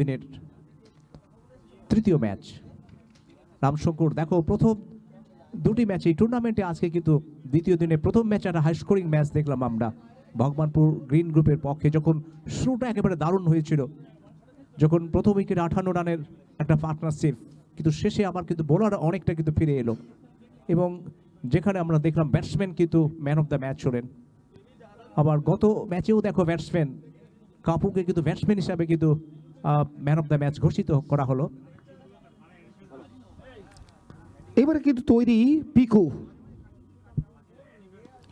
দিনের তৃতীয় ম্যাচ। রামশঙ্কর দেখো প্রথম দুটি ম্যাচ এই টুর্নামেন্টে, আজকে কিন্তু দ্বিতীয় দিনে প্রথম ম্যাচ একটা হাই স্কোরিং ম্যাচ দেখলাম আমরা ভগবানপুর গ্রিন গ্রুপের পক্ষে। যখন শুরুটা একেবারে দারুণ হয়েছিল, যখন প্রথম উইকেটে 58 রানের একটা পার্টনারশিপ, কিন্তু শেষে আবার কিন্তু বোলার অনেকটা কিন্তু ফিরে এলো এবং যেখানে আমরা দেখলাম ব্যাটসম্যান কিন্তু ম্যান অফ দ্য ম্যাচ হলেন। আবার গত ম্যাচেও দেখো ব্যাটসম্যান কাপুকে কিন্তু ব্যাটসম্যান হিসাবে কিন্তু ম্যান অফ দ্য ম্যাচ ঘোষিত করা হলো। এবারে কিন্তু তৈরি পিকু,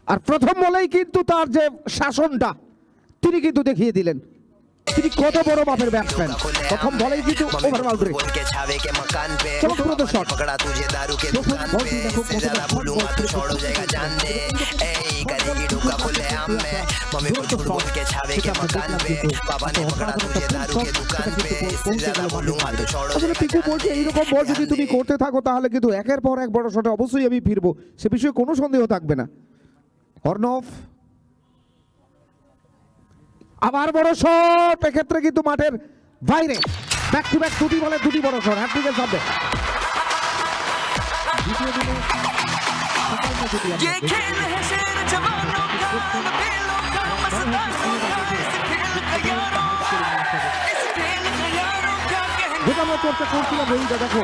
আর প্রথম বলেই কিন্তু তার যে শাসনটা তিনি কিন্তু দেখিয়ে দিলেন তিনি কত বড় মাপের ব্যাটসম্যান। প্রথম বলেই কিন্তু ওভার বাউন্ডারি চমকপ্রদ শট। আসলে পিকু বলছে এইরকম বল যদি তুমি করতে থাকো তাহলে কিন্তু একের পর এক বড় শটে অবশ্যই আমি ফিরবো, সে বিষয়ে কোনো সন্দেহ থাকবে না। অর্ণব আবার বড় শট, এক্ষেত্রে কিন্তু মাঠের বাইরে। ব্যাক টু ব্যাক দুটি বলে দুটি বড় শট, হ্যাট্রিকের সামনে। যেটা আমরা চর্চা করছিলাম রোহিত, দেখো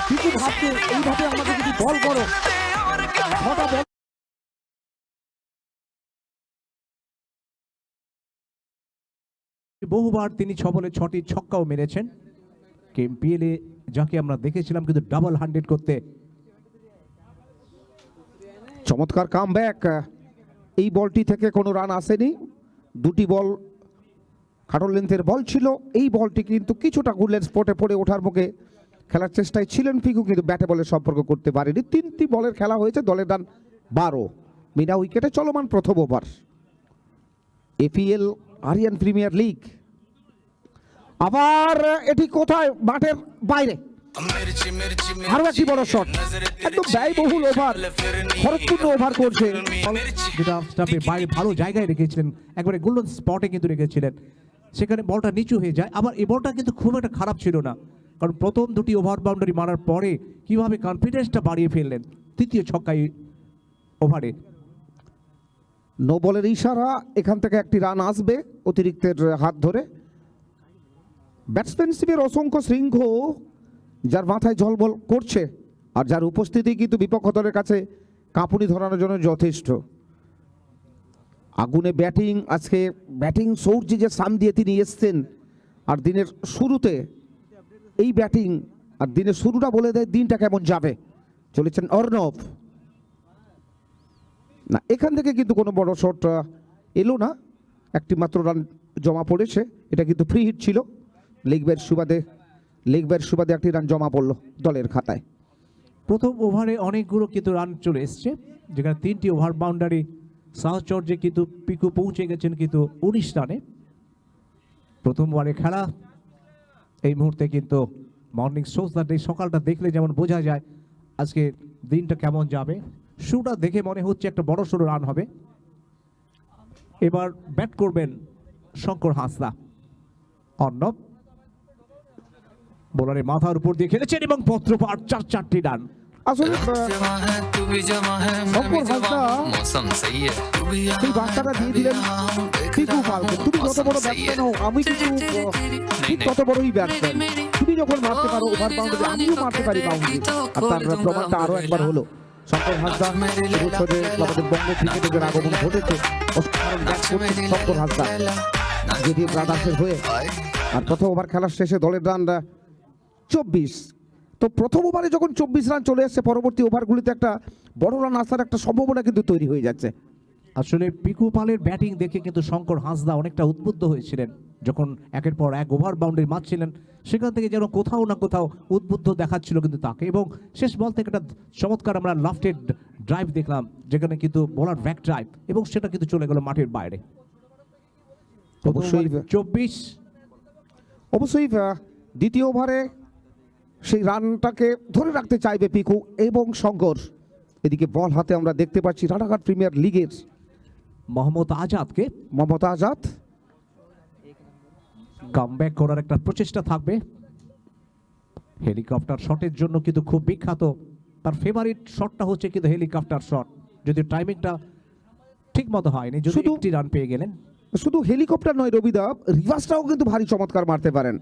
কিছু ভাবছে এইভাবে আমাকে যদি বল করো ছটা বল। বহুবার তিনি 6 বলে 6টি ছক্কাও মেরেছেন। কেএমপিএলে যাকে আমরা দেখেছিলাম কিন্তু ডাবল 100 করতে। চমৎকার কামব্যাক। এই বলটি থেকে কোনো রান আসেনি, দুটি বল খাটো লেন্থের বল ছিল। এই বলটি কিন্তু কিছুটা গুলের স্পটে পড়ে ওঠার মুখে খেলার চেষ্টায় ছিলেন পিকু, কিন্তু ব্যাটে বলের সম্পর্ক করতে পারেনি। 3টি বলের খেলা হয়েছে, দলের রান 12, বিনা উইকেটে চলমান প্রথম over. APL Aryan Premier League. আবার এটি কোথায়? মাঠের বাইরে আরো একটি বড় শট, একদম ব্যয়বহুল ওভার, খরচপূর্ণ ওভার করছে। যেটা স্টাম্পে বাইরে ভালো জায়গায় রেখেছিলেন, একবারে গোল্ডেন স্পটে কিন্তু রেখেছিলেন, সেখানে বলটা নিচু হয়ে যায়। আবার এই বলটা কিন্তু খুব একটা খারাপ ছিল না, কারণ প্রথম দুটি ওভার বাউন্ডারি মারার পরে কিভাবে কনফিডেন্সটা বাড়িয়ে ফেললেন তৃতীয় ছক্কায় ওভারে। নো বলের ইশারা, এখান থেকে একটি রান আসবে অতিরিক্তের হাত ধরে। ব্যাটসম্যানশিপের অসংখ্য শৃঙ্খ যার মাথায় জলবল করছে, আর যার উপস্থিতি কিন্তু বিপক্ষ দলের কাছে কাঁপুনি ধরানোর জন্য যথেষ্ট। আগুনে ব্যাটিং, আজকে ব্যাটিং সৌর্য যে সাম দিয়ে তিনি এসছেন, আর দিনের শুরুতে এই ব্যাটিং, আর দিনের শুরুটা বলে দেয় দিনটা কেমন যাবে। চলেছেন অর্ণব, না এখান থেকে কিন্তু কোনো বড় শট এলো না, একটি মাত্র রান জমা পড়েছে। এটা কিন্তু ফ্রি হিট ছিল, লেগ ব্যাট সুবাদে একটি রান জমা পড়লো দলের খাতায়। প্রথম ওভারে অনেকগুলো কিন্তু রান চলে এসছে, যেখানে 3টি ওভার বাউন্ডারি সাহচর্যে কিন্তু পিকু পৌঁছে গেছেন কিন্তু 19 রানে। প্রথম ওভারে খেলা এই মুহূর্তে কিন্তু মর্নিং শোজদার এই সকালটা দেখলে যেমন বোঝা যায় আজকে দিনটা কেমন যাবে। শুরুটা দেখে মনে হচ্ছে একটা বড় সড়ো রান হবে। এবার ব্যাট করবেন শঙ্কর হাঁসদা। অর্ণব বোলারের মাথার উপর দিয়ে খেলেছেন এবং পত্রপাঠ 4টি রান। আসলে শঙ্কর হাঁসদা সেই বার্তাটা দিয়ে দিলেন পিকু পালকে, তুমি যত বড় ব্যাটসম্যান হও আমি কিন্তু ঠিক তত বড়ই ব্যাটসম্যান, তুমি যখন মারতে পারো ওভার বাউন্ডারি আমিও মারতে পারি বাউন্ডারি। আর তার প্রমাণটা আরো একবার হলো। শঙ্কর হাঁসদা এবছরে আমাদের বঙ্গ ক্রিকেটে যে আগমন ঘটেছে, শঙ্কর হাঁসদা যদি ব্রাদার্সের হয়ে। আর প্রথম ওভার খেলার শেষে দলের রান 24। তো প্রথম ওভারে যখন 24 রান চলে আসছে, পরবর্তী ওভারগুলিতে একটা বড় রান আসার একটা সম্ভাবনা কিন্তু তৈরি হয়ে যাচ্ছে। আসলে পিকু পালের ব্যাটিং দেখে কিন্তু শঙ্কর হাঁসদা অনেকটা উদ্বুদ্ধ হয়েছিলেন, যখন একের পর এক ওভার বাউন্ডারি মারছিলেন সেখান থেকে যেন কোথাও না কোথাও উদ্বুদ্ধ দেখাচ্ছিল কিন্তু তাকে। এবং শেষ বল থেকে একটা চমৎকার আমরা লাফটেড ড্রাইভ দেখলাম, যেখানে কিন্তু বোলার ব্যাক ড্রাইভ, এবং সেটা কিন্তু চলে গেল মাঠের বাইরে। অবশ্যই 24। অবশ্যই দ্বিতীয় ওভারে সেই রানটাকে ধরে রাখতে চাইবে পিকু এবং শঙ্কর। এদিকে বল হাতে আমরা দেখতে পাচ্ছি রানাঘাট প্রিমিয়ার লিগের মোহাম্মদ আজাদকে। মোহাম্মদ আজাদ কামব্যাক করার একটা প্রচেষ্টা থাকবে। হেলিকপ্টার শটের জন্য কিন্তু খুব বিখ্যাত, তার ফেভারিট শটটা হচ্ছে কিন্তু হেলিকপ্টার শট। যদি টাইমিংটা ঠিক মতো হয়নি, যদি শুধু- একটি রান পেয়ে গেলেন। শুধু হেলিকপ্টার নয় রবিদা, রিভার্সটাও কিন্তু ভারী চমৎকার মারতে পারেন।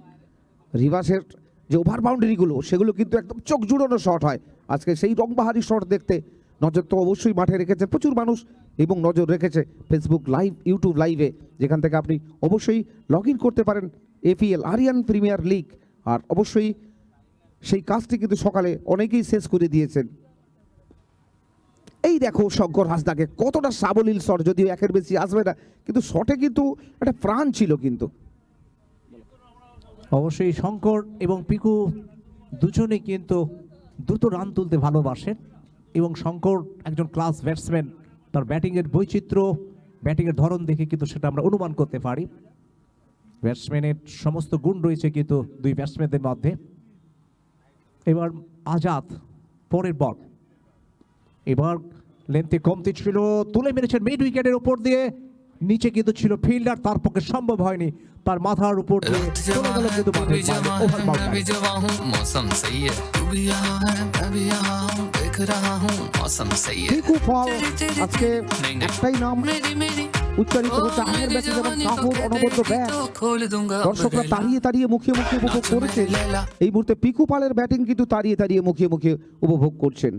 রিভার্সের যে ওভার বাউন্ডারিগুলো সেগুলো কিন্তু একদম চোখ জুড়োনো শট হয়। আজকে সেই রংবাহারি শট দেখতে নজর তো অবশ্যই মাঠে রেখেছে প্রচুর মানুষ, এবং নজর রেখেছে ফেসবুক লাইভ, ইউটিউব লাইভে, যেখান থেকে আপনি অবশ্যই লগ ইন করতে পারেন এপিএল আরিয়ান প্রিমিয়ার লিগ। আর অবশ্যই সেই কাজটি কিন্তু সকালে অনেকেই শেষ করে দিয়েছেন। এই দেখো শঙ্কর হাসদাকে কতটা সাবলীল শট, যদিও একের বেশি আসবে না, কিন্তু শটে কিন্তু একটা প্রাণ ছিল। কিন্তু অবশ্যই শঙ্কর এবং পিকু দুজনেই কিন্তু দ্রুত রান তুলতে ভালোবাসেন, এবং শঙ্কর একজন ক্লাস ব্যাটসম্যান। তার ব্যাটিংয়ের বৈচিত্র্য, ব্যাটিংয়ের ধরন দেখে কিন্তু সেটা আমরা অনুমান করতে পারি। ব্যাটসম্যানের সমস্ত গুণ রয়েছে কিন্তু দুই ব্যাটসম্যানদের মধ্যে। এবার আজাদ পরের বল, এবার লেন্থে কমতি ছিল, তুলে মেরেছেন মিড উইকেটের উপর দিয়ে। নিচে কিন্তু ছিল ফিল্ডার, তার পক্ষে সম্ভব হয়নি, তার মাথার উপর দিয়ে চলে গেল কিন্তু মাঠের বাইরে, ওভার বাউন্ডারি। मौसम सही है तू भी यहाँ है मैं भी यहाँ हूँ देख रहा हूँ मौसम सही है পিকু ফল আজকে একটাই নাম উচ্চারিত হচ্ছে, আগের ব্যাচে যেমন কাপুর অনবদ্য ব্যাট खोल दूंगा দর্শকরা তাড়িয়ে তাড়িয়ে মুখিয়ে মুখিয়ে উপভোগ করেছে, এই মুহূর্তে পিকু পালের ব্যাটিং কিন্তু তাড়িয়ে তাড়িয়ে মুখিয়ে মুখিয়ে উপভোগ করছেন।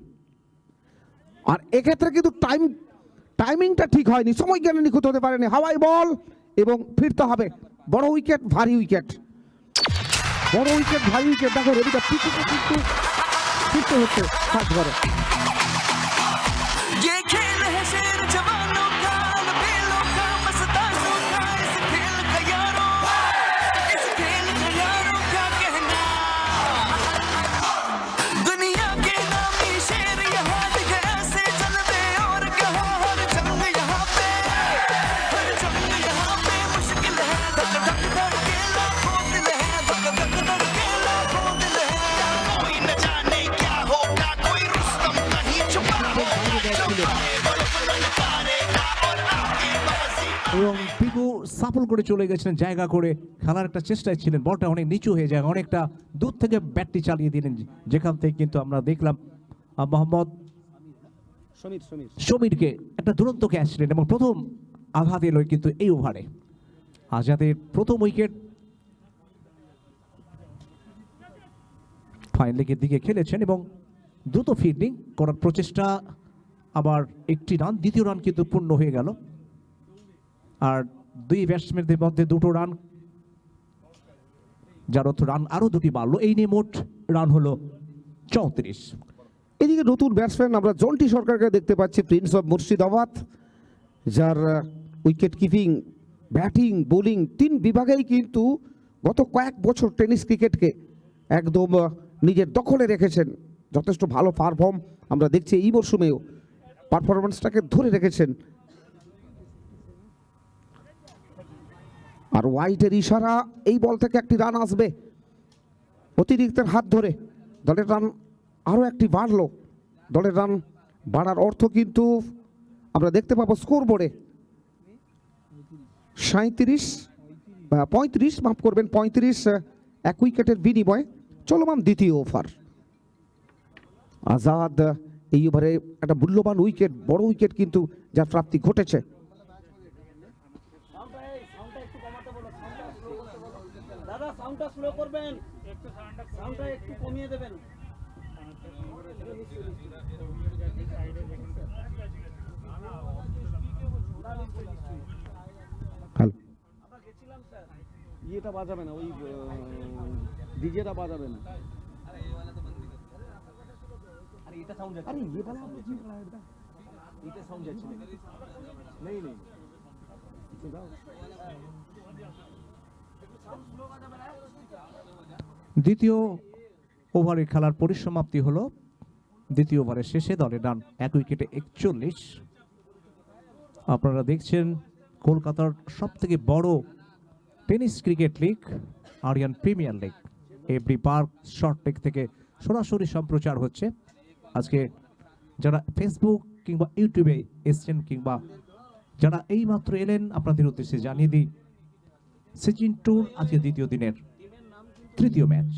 আর এক্ষেত্রে কিন্তু টাইমিংটা ঠিক হয়নি, সময় জ্ঞানে নিখুঁত হতে পারেনি। হাওয়াই বল এবং ফিরতে হবে। বড় উইকেট, ভারী উইকেট, বড় উইকেট, ভারী উইকেট। দেখো রবিটা পিকুকে কিন্তু ফিরতে হচ্ছে ফার্স্ট ঘরে। ये खेल है शेर जवानों का बेलों का मस्तानों का इस खेल का यारों का कहना दुनिया के नामी शेर यहाँ दिख ऐसे चलते और कहा हर जंग यहाँ पे मुश्किल है धक धक धड़के लाखों दिल है धक धक धड़के लाखों दिल है कोई न जाने क्या होगा कोई रुस्तम कहीं छुपा होगा এবং পিকু সাফল করে চলে গেছিলেন, জায়গা করে খেলার একটা চেষ্টায় ছিলেন। বলটা অনেক নিচু হয়ে যায়, অনেকটা দূর থেকে ব্যাটটি চালিয়ে দিলেন, যেখান থেকে কিন্তু আমরা দেখলাম মোহাম্মদ সমীরকে একটা দুরন্ত ক্যাচ ছিলেন, এবং প্রথম আঘাত এলো কিন্তু এই ওভারে। আজাদের প্রথম উইকেট, ফাইন লেগের দিকে খেলেছেন এবং দ্রুত ফিল্ডিং করার প্রচেষ্টা। আবার একটি রান, দ্বিতীয় রান কিন্তু পূর্ণ হয়ে গেল। আর দুই ব্যাটসম্যানদের মধ্যে দুটো রান, যার অর্থ রান আরো দুটি বাড়লো। এই নিয়ে মোট রান হলো 34। এদিকে নতুন ব্যাটসম্যান আমরা জন্টি সরকারকে দেখতে পাচ্ছি, প্রিন্স অফ মুর্শিদাবাদ, যার উইকেট কিপিং, ব্যাটিং, বোলিং তিন বিভাগেই কিন্তু গত কয়েক বছর টেনিস ক্রিকেটকে একদম নিজের দখলে রেখেছেন। যথেষ্ট ভালো পারফর্ম আমরা দেখছি, এই মরশুমেও পারফরমেন্সটাকে ধরে রেখেছেন। আর ওয়াইটের ইশারা, এই বল থেকে একটি রান আসবে অতিরিক্তের হাত ধরে। দলের রান আরও একটি বাড়লো, দলের রান বাড়ার অর্থ কিন্তু আমরা দেখতে পাবো স্কোর বোর্ডে 35 মাফ করবেন 35 এক উইকেটের বিনিময়ে চলমান দ্বিতীয় ওভার। আজাদ এই ওভারে একটা মূল্যবান উইকেট, বড় উইকেট কিন্তু যার প্রাপ্তি ঘটেছে। দাদা সাউন্ডটা স্লো করবেন, সাউন্ডটা একটু কমিয়ে দেবেন। হ্যালো, আমরা গেছিলাম স্যার, ইয়েটা বাজাবে না, ওই ডিজেটা বাজাবে না। আরে এটা সাউন্ড যাচ্ছে, আরে ये वाला এটা সাউন্ড যাচ্ছে नहीं नहीं দ্বিতীয় ওভারের খেলার পরিসমাপ্তি হলো। দ্বিতীয় ওভারের শেষে দলের রান এক উইকেটে 41। আপনারা দেখছেন কলকাতার সবথেকে বড় tennis cricket league Aryan Premier League every park short leg থেকে সরাসরি সম্প্রচার হচ্ছে। আজকে যারা ফেসবুক কিংবা ইউটিউবে এসছেন, কিংবা যারা এইমাত্র এলেন, আপনাদের উদ্দেশ্যে জানিয়ে দিই সিজন টুর আজকে দ্বিতীয় দিনের তৃতীয় ম্যাচ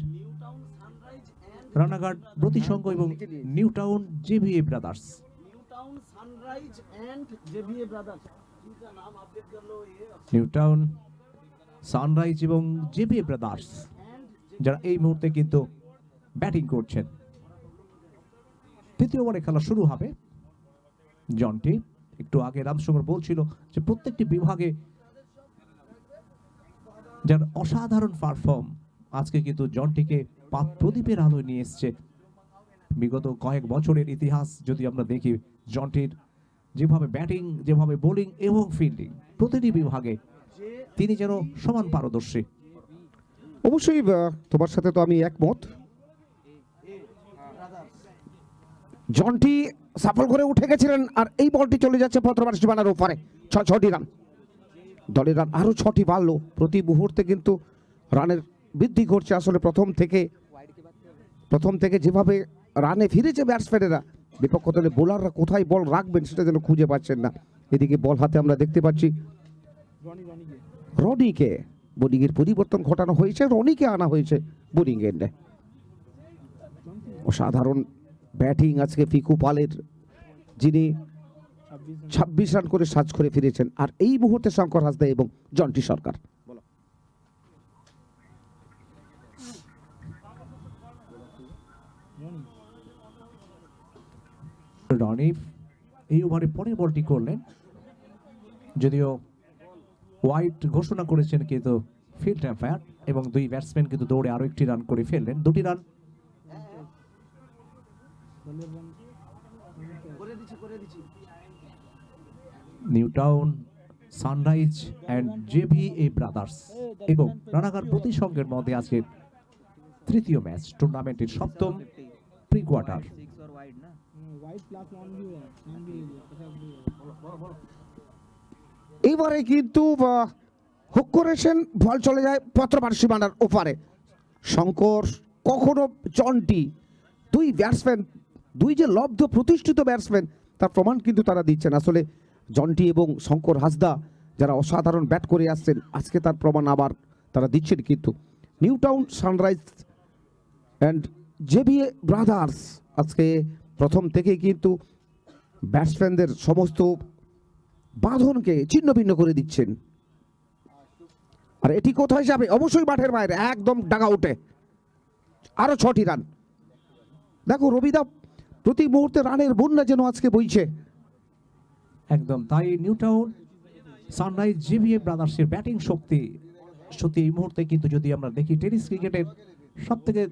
রানাঘাট প্রতিসংঘ এবং New Town JVA Brothers. Town Sunrise and JBA Brothers इनका नाम अपडेट कर लो ये নিউ টাউন সানরাইজ এবং জেভিএ ব্রাদার্স যারা এই মুহূর্তে কিন্তু ব্যাটিং করছেন। তৃতীয় ওভারে খেলা শুরু হবে। জন্টি একটু আগে রামসঙ্গর বলছিল যে প্রত্যেকটি বিভাগে যার অসাধারণ পারফর্ম আজকে কিন্তু জন্টিকে প্রদীপের আলোয় নিয়ে এসছে। বিগত কয়েক বছরের ইতিহাস যদি আমরা দেখি, জন্টির যেভাবে ব্যাটিং, যেভাবে বোলিং এবং ফিল্ডিং প্রতিটি বিভাগে তিনি যেন সমান পারদর্শী। অবশ্যই তোমার সাথে তো আমি একমত। জন্টি সাফল করে উঠে গেছিলেন আর এই বলটি চলে যাচ্ছে পত্রবার সীমানার ওপারে। 6টি রান, দলের রান আরো 6টি বাড়লো। প্রতি মুহূর্তে কিন্তু রানের বৃদ্ধি ঘটছে। আসলে প্রথম থেকে যেভাবে রানে ফিরেছে ব্যাটসম্যানেরা, বিপক্ষ দলে বোলাররা কোথায় বল রাখবেন সেটা যেন খুঁজে পাচ্ছেন না। এদিকে বল হাতে আমরা দেখতে পাচ্ছি রনিকে। বোলিংয়ের পরিবর্তন ঘটানো হয়েছে, রনিকে আনা হয়েছে বোলিং এন্ডে। অসাধারণ ব্যাটিং আজকে ফিকু পালের, যিনি 26 রান করে সাজ করে ফিরেছেন। আর এই মুহূর্তে শঙ্কর হাসদা এবং জন্টি সরকার। রনি এই ওভারে পরের বলটি করলেন, যদিও ওয়াইড ঘোষণা করেছেন কিন্তু ফিল্ড এম্পায়ার, এবং দুই ব্যাটসম্যান কিন্তু দৌড়ে আরো একটি রান করে ফেললেন। 2টি run. New Town Sunrise and JVA Brothers এবং রানাঘাট প্রতিসংঘের মধ্যে আজকের তৃতীয় ম্যাচ, টুর্নামেন্টের সপ্তম প্রি কোয়ার্টার। এইবারে কিন্তু হুক করেছেন, বল চলে যায় পত্রবার সীমানার ওপারে। শঙ্কর কখনো জন্টি, দুই ব্যাটসম্যান, দুই যে লব্ধ প্রতিষ্ঠিত ব্যাটসম্যান তার প্রমাণ কিন্তু তারা দিচ্ছেন। আসলে জন্টি এবং শঙ্কর হাসদা যারা অসাধারণ ব্যাট করে আসছেন, আজকে তার প্রমাণ আবার তারা দিচ্ছেন। কিন্তু New Town Sunrise and JVA Brothers আজকে প্রথম থেকে কিন্তু ব্যাটসম্যানদের সমস্ত বাঁধনকে ছিন্ন ভিন্ন করে দিচ্ছেন। আর এটি কোথায় যাবে? অবশ্যই মাঠের বাইরে, একদম ডাগআউটে। আরো 6টি রান। দেখো রবিদা, প্রতি মুহূর্তে রানের বন্যা যেন আজকে বইছে। একদম তাই। নিউ টাউন সানরাইজ জেভিএ ব্রাদার্সের ব্যাটিং শক্তি সত্যি এই মুহূর্তে কিন্তু যদি আমরা দেখি টেনিস ক্রিকেটের সব থেকে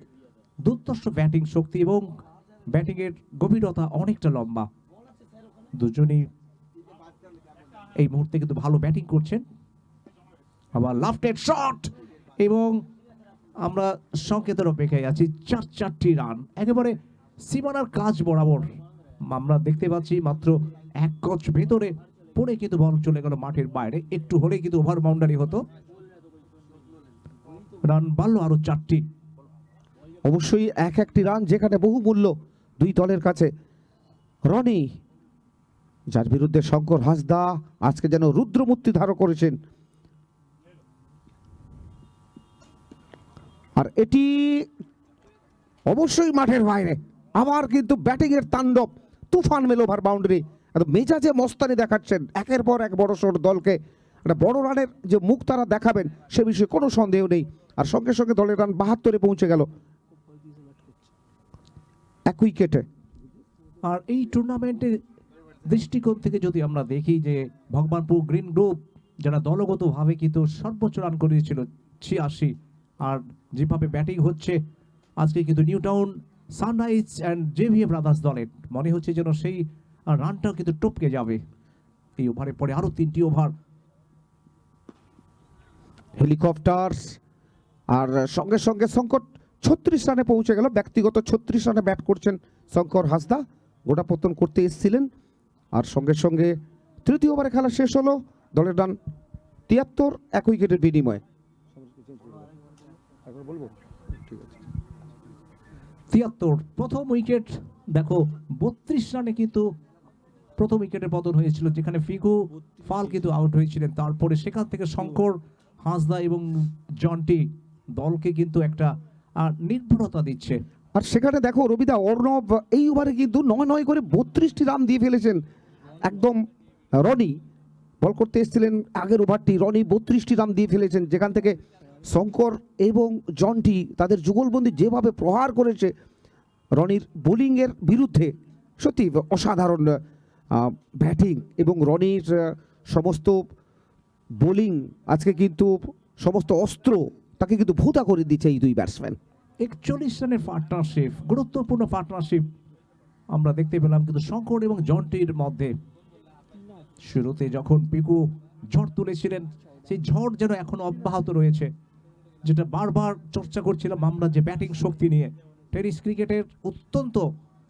দুর্ধর্ষ ব্যাটিং শক্তি এবং ব্যাটিং এর গভীরতা অনেকটা লম্বা। দুজনই এই মুহূর্তে কিন্তু ভালো ব্যাটিং করছেন। আবার লাফটেড শট, এবং আমরা সংকেতের অপেক্ষায় আছি। 4টি রান একেবারে সীমানার কাজ বরাবর আমরা দেখতে পাচ্ছি। মাত্র 1 গজ ভেতরে পড়ে কিন্তু বল চলে গেল মাঠের বাইরে। একটু হলে কিন্তু ওভার বাউন্ডারি হতো। রান বাড়লো আরো 4টি। অবশ্যই একটি রান যেখানে বহু মূল্য দুই দলের কাছে। রনি, যার বিরুদ্ধে শঙ্কর হাসদা আজকে যেন রুদ্রমূর্তি ধারণ করেছেন। আর এটি অবশ্যই মাঠের বাইরে। আবার কিন্তু ব্যাটিং এর তাণ্ডব, তুফান মেল ওভার বাউন্ডারি। মেজাজে মস্তানি দেখাচ্ছেন একের পর এক বড় সড় দলকে। একটা বড় রানের যে মুখ তারা দেখাবেন সে বিষয়ে কোনো সন্দেহ নেই। আর সঙ্গে সঙ্গে দলের রান 72-এ পৌঁছে গেল 1 উইকেটে। আর এই টুর্নামেন্টের দৃষ্টিকোণ থেকে যদি আমরা দেখি যে ভগবানপুর গ্রিন গ্রুপ যারা দলগতভাবে কিন্তু সর্বোচ্চ রান করেছিল 86, আর যেভাবে ব্যাটিং হচ্ছে আজকে কিন্তু New Town Sunrise and JVA Brothers দলের মনে হচ্ছে যেন সেই রানটাও কিন্তু টপকে যাবে। এই ওভারে পরে আরো 3টি ওভার। হেলিকপ্টার, আর সঙ্গে সঙ্গে শঙ্কর 36 রানে পৌঁছে গেল। ব্যক্তিগত 36 রানে ব্যাট করছেন শঙ্কর হাসদা। গোটা পতন করতে এসেছিলেন। আর সঙ্গে সঙ্গে তৃতীয় ওভারে খেলা শেষ হলো। দলের রান 73, 1 উইকেটের বিনিময়ে। 73 প্রথম উইকেট। দেখো 32 রানে কিন্তু প্রথম উইকেটের পতন হয়েছিল, যেখানে ফিকু ফাল কিন্তু আউট হয়েছিলেন। তারপরে সেখান থেকে শঙ্কর হাঁসদা এবং জন্টি দলকে কিন্তু একটা নির্ভরতা দিচ্ছে। আর সেখানে দেখো রবিদা, অর্ণব এই ওভারে কিন্তু 9 করে 32টি রান দিয়ে ফেলেছেন। একদম রনি বল করতে এসেছিলেন আগের ওভারটি, রনি 32টি রান দিয়ে ফেলেছেন, যেখান থেকে শঙ্কর এবং জন্টি তাদের যুগলবন্দি যেভাবে প্রহার করেছে রনির বোলিংয়ের বিরুদ্ধে, সত্যি অসাধারণ ব্যাটিং এবং রনির সমস্ত বোলিং আজকে কিন্তু সমস্ত অস্ত্র তাকে কিন্তু ভূতা করে দিচ্ছে এই দুই ব্যাটসম্যান। 41 রানের পার্টনারশিপ, গুরুত্বপূর্ণ পার্টনারশিপ আমরা দেখতে পেলাম কিন্তু শঙ্কর এবং জন্টির মধ্যে। শুরুতে যখন পিকু ঝড় তুলেছিলেন, সেই ঝড় যেন এখন অব্যাহত রয়েছে, যেটা বারবার চর্চা করছিলাম আমরা, যে ব্যাটিং শক্তি নিয়ে টেনিস ক্রিকেটের অত্যন্ত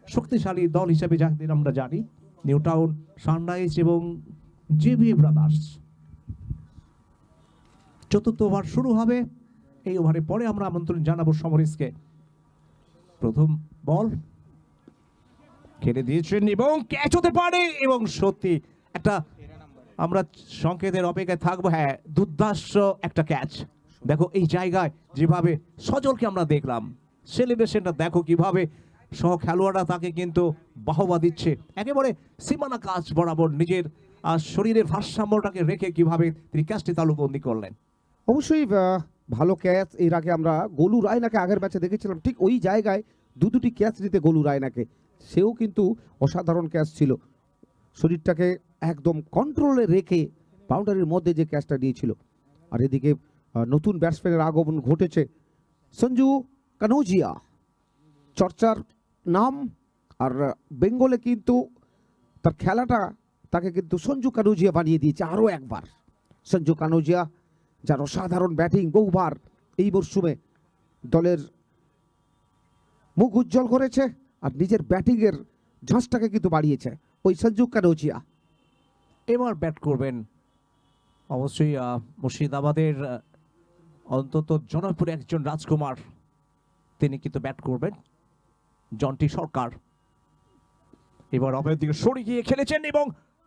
শক্তিশালী দল হিসেবে যাদের আমরা জানি নিউ টাউন সানরাইজ এবং জেভিএ ব্রাদার্স। চতুর্থ ওভার শুরু হবে। এই ওভারে পরে আমরা আমন্ত্রণ জানাবো সমরিসকে। প্রথম বল খেলে দিয়েছেন এবং ক্যাচ হতে পারে, এবং সত্যি একটা আমরা সংকেতের অপেক্ষায় থাকবো। হ্যাঁ, দুর্দান্ত একটা ক্যাচ। দেখো এই জায়গায় যেভাবে সজলকে আমরা দেখলাম, সেলিব্রেশনটা দেখো কিভাবে সহ খেলোয়াড়রা তাকে কিন্তু বাহবা দিচ্ছে, একেবারে সীমানা কাজ বরাবর নিজের শরীরের ভারসাম্যটাকে রেখে কিভাবে তিনি ক্যাচটি তালুবন্দি করলেন। অবশ্যই ভালো ক্যাচ। এর আগে আমরা গোলু রায়নাকে আগের ম্যাচে দেখেছিলাম ঠিক ওই জায়গায় দুটি ক্যাচ দিতে গোলু রায়নাকে, সেও কিন্তু অসাধারণ ক্যাচ ছিল, শরীরটাকে একদম কন্ট্রোলে রেখে বাউন্ডারির মধ্যে যে ক্যাচটা দিয়েছিল। আর এদিকে নতুন ব্যাটসম্যানের আগমন ঘটেছে, সঞ্জু কানোজিয়া, চর্চার নাম, আর বেঙ্গলে কিন্তু তার খেলাটা তাকে কিন্তু সঞ্জু কানোজিয়া বানিয়ে দিয়েছে আরও একবার। সঞ্জু কানোজিয়া যার অসাধারণ ব্যাটিং বহুবার এই মরশুমে দলের মুখ উজ্জ্বল করেছে, আর নিজের ব্যাটিংয়ের ঝাঁসটাকে কিন্তু বাড়িয়েছে ওই সঞ্জু কানোজিয়া। এবার ব্যাট করবেন অবশ্যই মুর্শিদাবাদের অন্তত জনপ্রিয় একজন রাজকুমার, তিনি কিন্তু ব্যাট করবেন জন্টি সরকার। এবার অপরের দিকে সরে গিয়ে খেলেছেন এবং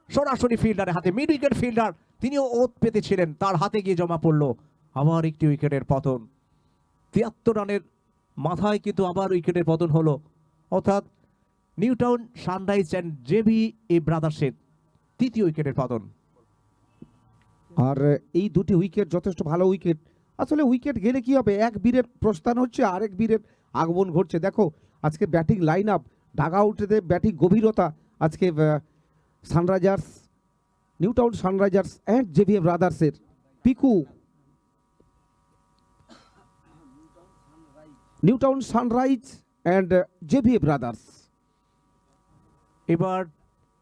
সরাসরি ফিল্ডারের হাতে, মিড উইকেট ফিল্ডার তিনিও ওত পেতেছিলেন, তার হাতে গিয়ে জমা পড়লো আবার একটি উইকেটের পতন। 73 রানের মাথায় কিন্তু আবার উইকেটের পতন হলো, অর্থাৎ new Town Sunrise and JVA ব্রাদার্সের তৃতীয় উইকেটের পতন। আর এই দুটি উইকেট যথেষ্ট ভালো উইকেট। আসলে উইকেট গেলে কি হবে, এক বীরের প্রস্থান হচ্ছে, আরেক বীরের আগমন ঘটছে। দেখো আজকে ব্যাটিং লাইন আপ, ডাগ আউটে ব্যাটিং গভীরতা, আজকে Sunrisers, New Town Sunrisers and JVA ব্রাদার্সের Piku, New Town Sunrise and JVA Brothers. এবার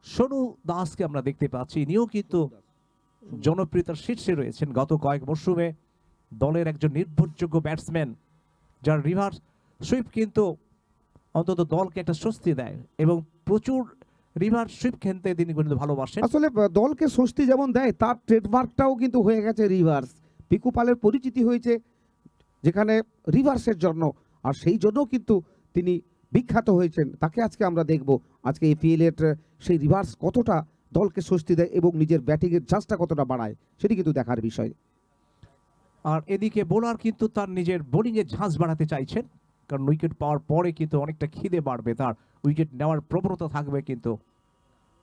সোনু দাসকে আমরা দেখতে পাচ্ছি, ইনিও কিন্তু জনপ্রিয়তার শীর্ষে রয়েছেন। গত কয়েক মরশুমে দলের একজন নির্ভরযোগ্য ব্যাটসম্যান, যার রিভার্স সুইপ কিন্তু অন্তত দলকে একটা স্বস্তি দেয় এবং প্রচুর রিভার্স সুইপ খেলতে তিনি কিন্তু ভালোবাসেন। আসলে দলকে স্বস্তি যেমন দেয়, তার ট্রেডমার্কটাও কিন্তু হয়ে গেছে রিভার্স। পিকু পালের পরিচিতি হয়েছে যেখানে রিভার্সের জন্য, আর সেই জন্য কিন্তু তিনি বিখ্যাত হয়েছেন। তাকে আজকে আমরা দেখব, আজকে এপিএল এর সেই রিভার্স কতটা দলকে স্বস্তি দেয় এবং নিজের ব্যাটিংয়ের ঝাঁসটা কতটা বাড়ায়, সেটি কিন্তু দেখার বিষয়। আর এদিকে বোলার কিন্তু তার নিজের বোলিংয়ের ঝাঁস বাড়াতে চাইছেন, কারণ উইকেট পাওয়ার পরে কিন্তু অনেকটা খিদে বাড়বে, তার উইকেট নেওয়ার প্রবণতা থাকবে। কিন্তু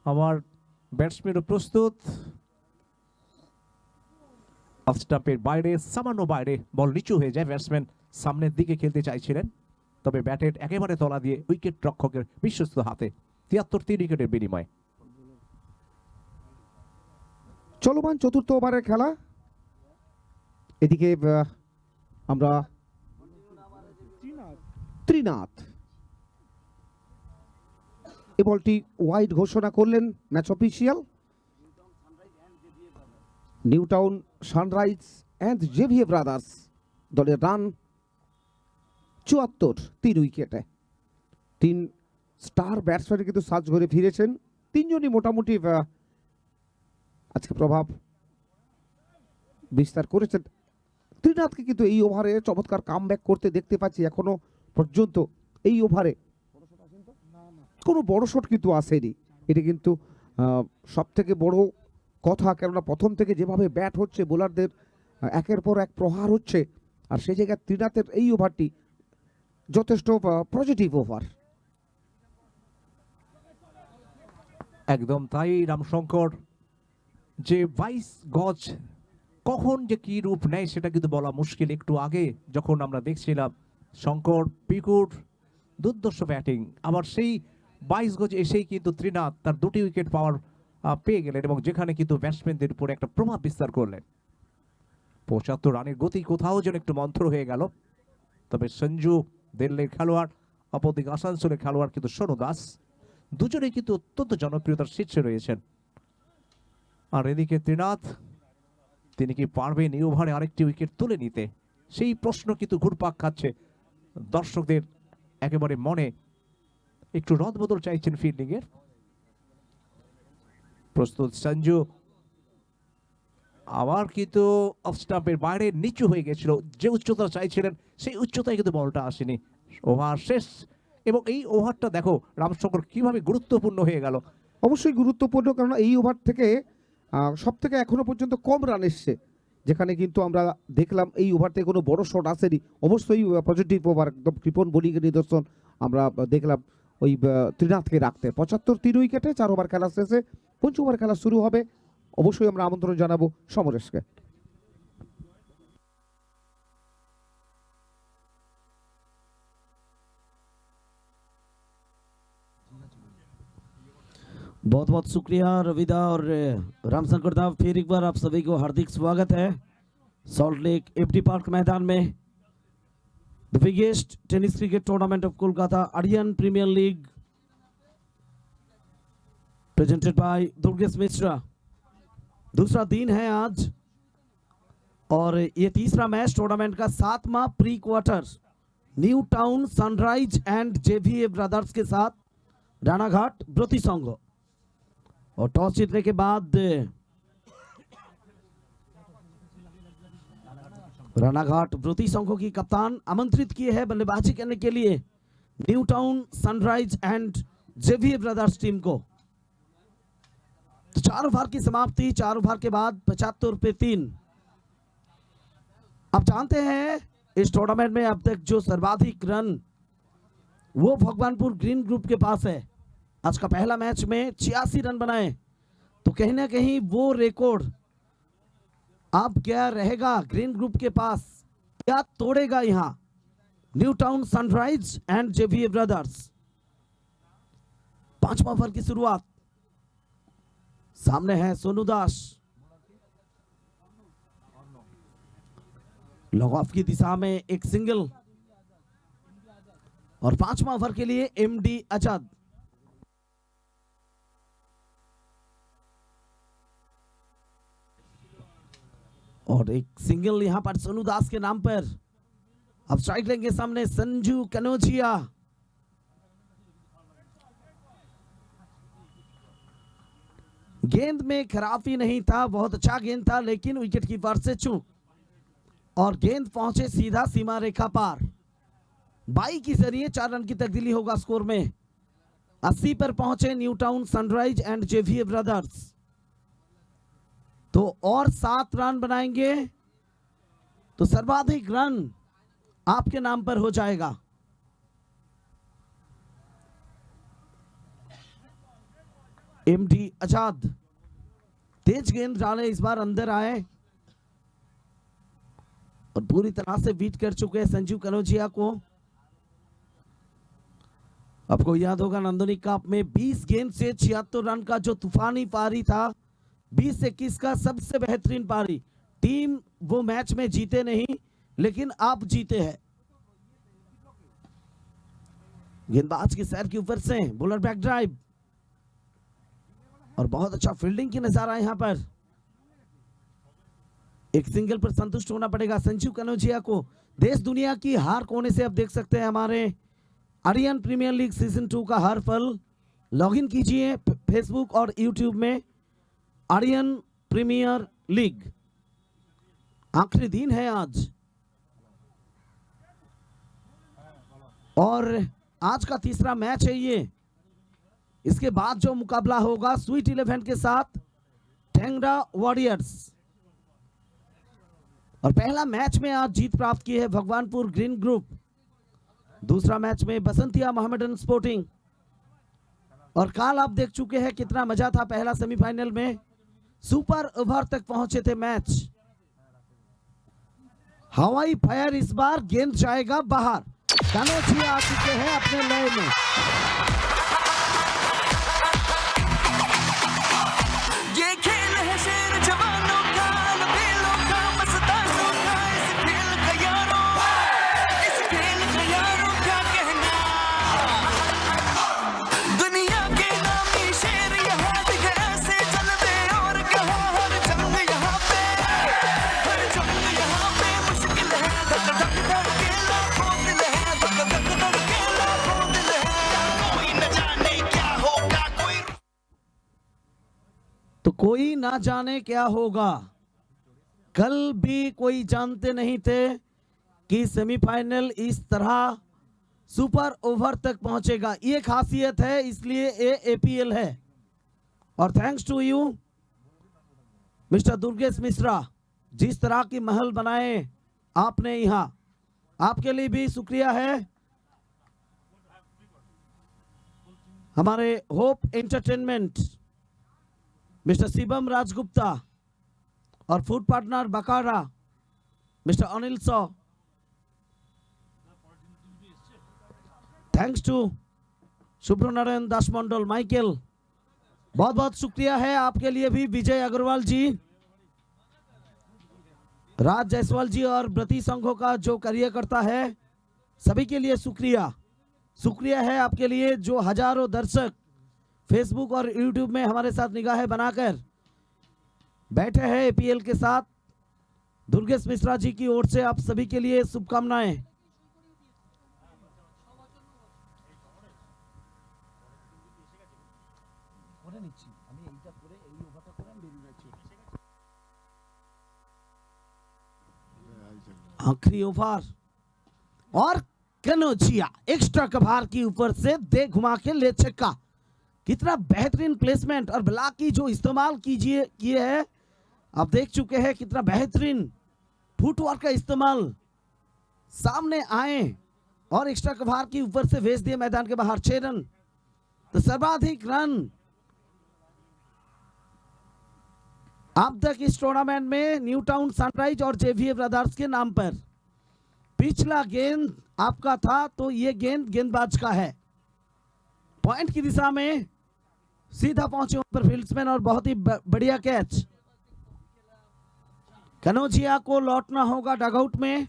আমার ব্যাটসম্যানও প্রস্তুত, অফ স্টাম্পের বাইরে, সামান্য বাইরে বল নিচু হয়ে যায়। ব্যাটসম্যান সামনের দিকে খেলতে চাইছিলেন, তবে ব্যাটের একেবারে তলা দিয়ে উইকেট রক্ষকের বিশ্বস্ত হাতে 73 উইকেটের বিনিময়। চলমান চতুর্থ ওভারের খেলা। এদিকে আমরা ত্রিনাথ এ বলটি ওয়াইড ঘোষণা করলেন match official. New Town Sunrise and JVA Brothers দলের রান 74, 3 উইকেটে। 3 স্টার ব্যাটসম্যান কিন্তু সাজ ঘরে ফিরেছেন, তিনজনই মোটামুটি আজকে প্রভাব বিস্তার করেছেন। ত্রিনাথকে কিন্তু এই ওভারে চমৎকার কামব্যাক করতে দেখতে পাচ্ছি। এখনো পর্যন্ত এই ওভারে কোনো বড় শট কিন্তু আসেনি, এটা কিন্তু সব থেকে বড় কথা। কেননা প্রথম থেকে যেভাবে ব্যাট হচ্ছে বোলারদের একের পর এক প্রহার হচ্ছে, আর সেই জায়গায় ত্রিনাথের এই ওভারটি যথেষ্ট পজিটিভ ওভার। একদম তাই রামশঙ্কর, যে 22 গজ কখন যে কি রূপ নেয় সেটা কিন্তু বলা মুশকিল। একটু আগে যখন আমরা দেখছিলাম শঙ্কর, পিকুর দুর্দর্শ ব্যাটিং, আবার সেই 22 গজ এসেই কিন্তু ত্রিনাথ তার 2টি উইকেট পাওয়ার পেয়ে গেলেন এবং যেখানে কিন্তু ব্যাটসম্যানদের উপরে একটা প্রভাব বিস্তার করলেন। 75 রানের গতি কোথাও যেন একটু মন্থর হয়ে গেল। তবে সঞ্জু দিল্লির খেলোয়াড়, অপরদিকে আসানসোলের খেলোয়াড় কিন্তু সোনু দাস, দুজনেই কিন্তু অত্যন্ত জনপ্রিয়তার শীর্ষে রয়েছেন। আর এদিকে ত্রিনাথ, তিনি কি পারবেন এই ওভারে আরেকটি উইকেট তুলে নিতে? সেই প্রশ্ন কিন্তু ঘুরপাক খাচ্ছে দর্শকদের একেবারে মনে। একটু রদবদল চাইছেন ফিল্ডিং এর। প্রস্তুত সঞ্জু, আবার কিন্তু অফ স্টাম্পের বাইরে নিচু হয়ে গেছিল, যে উচ্চতা চাইছিলেন সেই উচ্চতায় কিন্তু বলটা আসেনি। ওভার শেষ, এবং এই ওভারটা দেখো রামশঙ্কর কিভাবে গুরুত্বপূর্ণ হয়ে গেল। অবশ্যই গুরুত্বপূর্ণ, কারণ এই ওভার থেকে সব থেকে এখনো পর্যন্ত কম রান এসছে, যেখানে কিন্তু আমরা দেখলাম এই ওভার থেকে কোনো বড় শট আসেনি। অবশ্যই পজিটিভ ওভার, একদম কৃপণ বোলিংয়ের নিদর্শন আমরা দেখলাম ওই ত্রিনাথকে রাখতে। 75 3 উইকেটে 4 ওভার খেলা শেষে 5 ওভার খেলা শুরু হবে। অবশ্যই আমরা আমন্ত্রণ জানাবো সমরেশকে। बहुत बहुत शुक्रिया रविदा और रामशंकर दा। फिर एक बार आप सभी को हार्दिक स्वागत है सॉल्ट लेक एफडी पार्क मैदान में। The biggest tennis cricket tournament of Kolkata Aryan Premier League presented by Durgesh Mishra. दूसरा दिन है आज और ये तीसरा मैच टूर्नामेंट का 7वां pre quarter New Town Sunrise and JVA Brothers के साथ रानाघाट ब्रती संघ। और टॉस जीतने के बाद रानाघाट ब्रती संघों की कप्तान आमंत्रित किए हैं बल्लेबाजी करने के लिए New Town Sunrise and JVA Brothers team को। तो 4 ओवर की समाप्ति, 4 ओवर के बाद 75 पे 3। आप जानते हैं इस टूर्नामेंट में अब तक जो सर्वाधिक रन वो भगवानपुर ग्रीन ग्रुप के पास है। आज का पहला मैच में 86 रन बनाए, तो कहीं ना कहीं वो रिकॉर्ड अब क्या रहेगा ग्रीन ग्रुप के पास, क्या तोड़ेगा यहां New Town Sunrise and JVA Brothers. 5वां ओवर की शुरुआत, सामने है सोनू दास, लॉन्ग ऑफ की दिशा में एक सिंगल। और 5वां ओवर के लिए एमडी आजाद। और एक सिंगल यहां पर सोनू दास के नाम पर। अब स्ट्राइक लेंगे सामने संजू कनोजिया। गेंद में खराबी नहीं था, बहुत अच्छा गेंद था, लेकिन विकेट कीपर से चूक और गेंद पहुंचे सीधा सीमा रेखा पार। 22 के जरिए 4 रन की तब्दीली होगा स्कोर में। 80 पर पहुंचे New Town Sunrise and JVA Brothers, तो और 7 रन बनाएंगे तो सर्वाधिक रन आपके नाम पर हो जाएगा। एमडी आजाद तेज गेंद डाले, इस बार अंदर आए और पूरी तरह से बीट कर चुके हैं संजू कनोजिया को। आपको याद होगा नंदनी कप में 20 गेंद से 76 रन का जो तूफानी पारी था, 20-21 का सबसे बेहतरीन पारी। टीम वो मैच में जीते नहीं, लेकिन आप जीते हैं। गेंदबाज की सैर के ऊपर से बॉलर बैक ड्राइव और बहुत अच्छा फील्डिंग की नजारा यहां पर। एक सिंगल पर संतुष्ट होना पड़ेगा संजू कनोजिया को। देश दुनिया की हर कोने से आप देख सकते हैं हमारे आर्यन प्रीमियर लीग सीजन 2 का हर पल। लॉगिन कीजिए फेसबुक और यूट्यूब में आर्यन प्रीमियर लीग। आखिरी दिन है आज और आज का तीसरा मैच है ये। इसके बाद जो मुकाबला होगा स्वीट 11 के साथ टेंगरा वॉरियर्स। और पहला मैच में आज जीत प्राप्त की है भगवानपुर ग्रीन ग्रुप। दूसरा मैच में बसंतिया मोहम्मदन स्पोर्टिंग। और कल आप देख चुके हैं कितना मजा था पहला सेमीफाइनल में, सुपर ओवर तक पहुंचे थे मैच। हवाई फायर इस बार गेंद जाएगा बाहर। कनौजिया आ चुके हैं अपने लय में। ये खेल है शेर जवानों का, लबेलों का, मस्तानों का, इस खेल का यारों, इस खेल का यारों क्या कहना। दुनिया के नामी शेर यहाँ दिखे ऐसे जलवे और कहा हर जंग यहाँ पे, हर जंग यहाँ पे मुश्किल है। धक धक धड़के लाखों दिल है, धक धक धड़के लाखों दिल है। कोई न जाने क्या होगा, कोई तो कोई ना जाने क्या होगा। कल भी कोई जानते नहीं थे कि सेमीफाइनल इस तरह सुपर ओवर तक पहुंचेगा। ये खासियत है, इसलिए ये एपीएल है। और thanks to you mister Durgesh Mishra, जिस तरह की महल बनाए आपने यहाँ, आपके लिए भी शुक्रिया है। हमारे Hope Entertainment mister Shivam Rajgupta और फूड पार्टनर बकारा mister Anil Sau, thanks to Subranarayan Das Mandal Michael, बहुत बहुत शुक्रिया है आपके लिए भी। विजय अग्रवाल जी, राज जायसवाल जी और ब्रती संघों का जो कार्य करता है, सभी के लिए शुक्रिया। शुक्रिया है आपके लिए जो हजारों दर्शक फेसबुक और यूट्यूब में हमारे साथ निगाहें बनाकर बैठे हैं एपीएल के साथ। दुर्गेश मिश्रा जी की ओर से आप सभी के लिए शुभकामनाएं। आखिरी ओवर और कनौजिया एक्स्ट्रा कभार की ऊपर से दे घुमा के ले छक्का। कितना बेहतरीन प्लेसमेंट और ब्लॉक की जो इस्तेमाल किए है, आप देख चुके हैं कितना बेहतरीन फुटवर्क का इस्तेमाल। सामने आए और एक्स्ट्रा कभार की ऊपर से भेज दिए मैदान के बाहर। 6 रन, तो सर्वाधिक रन अब तक इस टूर्नामेंट में न्यू टाउन सनराइज और जेवीए ब्रदर्स के नाम पर। पिछला गेंद आपका था, तो ये गेंद गेंदबाज का है। पॉइंट की दिशा में सीधा पहुंचे ऊपर फील्ड्समैन और बहुत ही बढ़िया कैच। कनौजिया को लौटना होगा डगआउट में।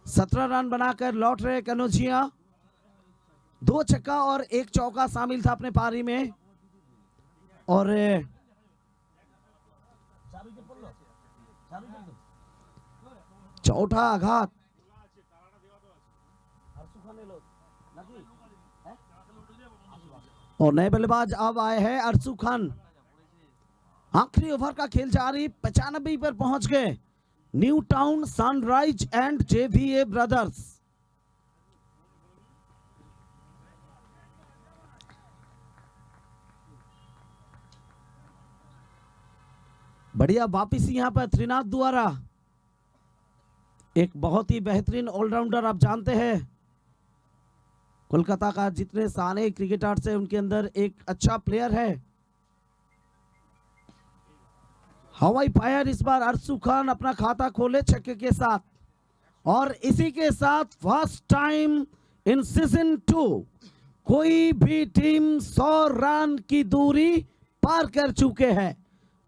17 रन बनाकर लौट रहे कनौजिया। 2 छक्का और 1 चौका शामिल था अपने पारी में। और चौथा आघात और नए बल्लेबाज अब आए हैं अरसू खान। आखिरी ओवर का खेल जारी, 95 पर पहुंच गए New Town Sunrise and JVA Brothers. बढ़िया वापिसी यहां पर त्रिनाथ द्वारा। एक बहुत ही बेहतरीन ऑलराउंडर, आप जानते हैं कोलकाता का जितने सारे क्रिकेटर्स हैं उनके अंदर एक अच्छा प्लेयर है। हवाई फायर इस बार अरसू खान अपना खाता खोले छक्के के साथ। और इसी के साथ फर्स्ट टाइम इन सीजन 2 कोई भी टीम 100 रन की दूरी पार कर चुके हैं,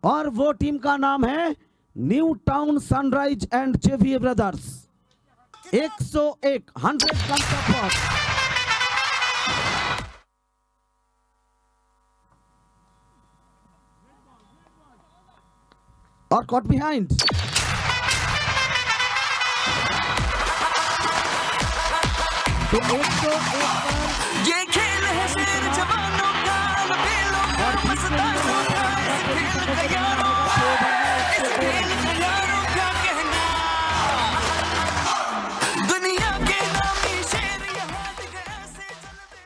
और वो टीम का नाम है New Town Sunrise and JVA Brothers. 101 100 run का फर्स्ट। और कॉट बिहाइंड। तो 101 पर ये खेल है शेर जवानों का, लबेलों का, मस्तानों का, इस खेल का यारों, इस खेल का यारों क्या कहना। दुनिया के नामी शेर यहाँ दिखे ऐसे जलवे।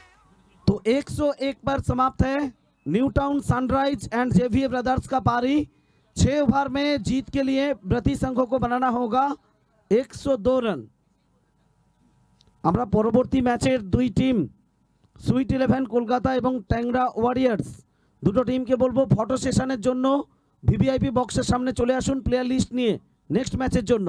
तो 101 पर समाप्त है New Town Sunrise and JVA Brothers का पारी। 6 ओवर में जीत के लिए ब्रती संघ को बनाना होगा 102 रन। আমরা পরবর্তী ম্যাচের দুই টিম সুইট 11 কলকাতা এবং ট্যাংরা ওয়ারিয়ার্স দুটো টিমকে বলবো ফটো সেশনের জন্য ভিভিআইপি বক্সের সামনে চলে আসুন প্লেয়ার লিস্ট নিয়ে নেক্সট ম্যাচের জন্য।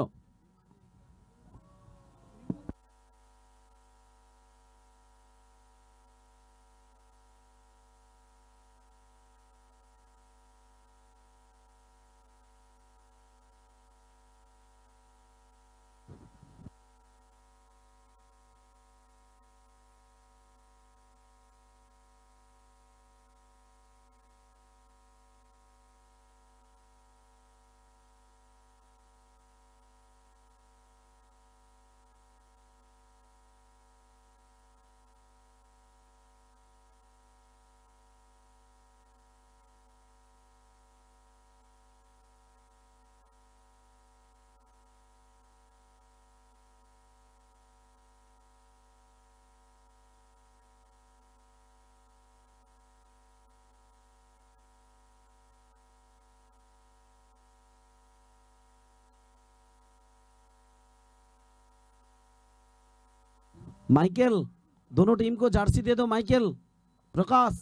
माइकल दोनों टीम को जर्सी दे दो। माइकल प्रकाश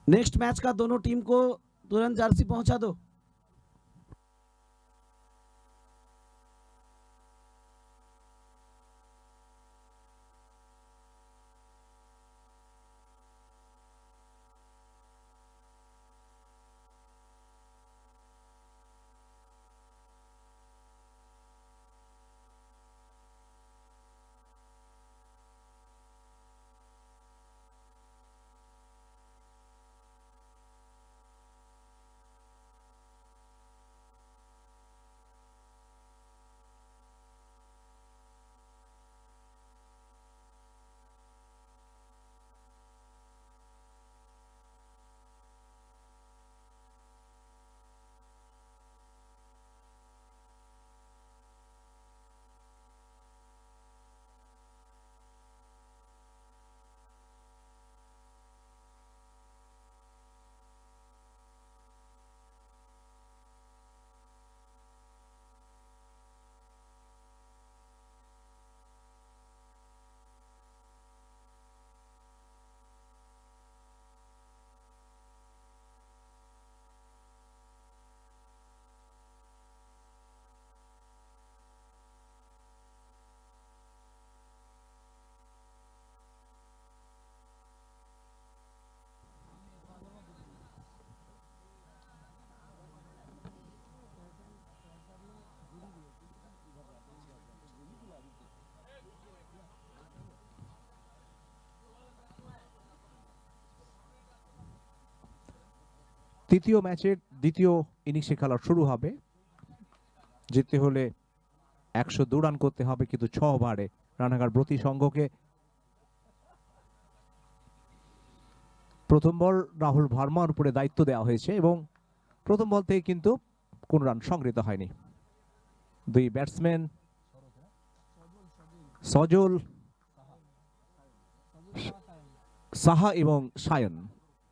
नेक्स्ट मैच का दोनों टीम को तुरंत जर्सी पहुंचा दो। তৃতীয় ম্যাচের দ্বিতীয় ইনিংসে খেলা শুরু হবে। জিততে হলে 102 রান করতে হবে, কিন্তু 6 ওভারে রানাঘাট ব্রতী সংঘকে প্রথম বল রাহুল ভার্মার উপরে দায়িত্ব দেওয়া হয়েছে এবং প্রথম বল থেকে কিন্তু কোন রান সংগৃহীত হয়নি। দুই ব্যাটসম্যান সজল, সাহা এবং সায়ন,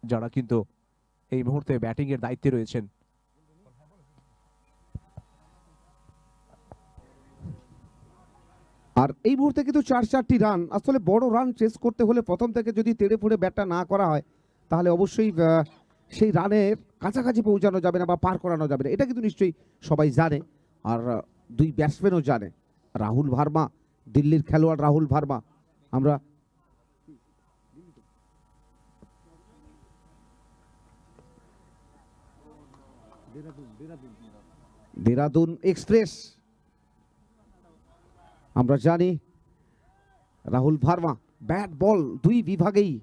যারা কিন্তু এই মুহূর্তে ব্যাটিং এর দায়িত্বে রয়েছেন। আর এই মুহূর্তে কিন্তু 4-4টি রান, আসলে বড় রান চেস করতে হলে প্রথম থেকে যদি তেড়ে ফুড়ে ব্যাটটা না করা হয় তাহলে অবশ্যই সেই রানের কাছাকাছি পৌঁছানো যাবে না বা পার করানো যাবে না, এটা কিন্তু নিশ্চয়ই সবাই জানে। আর দুই ব্যাটসম্যানও জানে। রাহুল ভার্মা, দিল্লির খেলোয়াড় রাহুল ভার্মা, আমরা দেরাদুন এক্সপ্রেস আমরা জানি রাহুল ভার্মা ব্যাট বল দুই বিভাগেই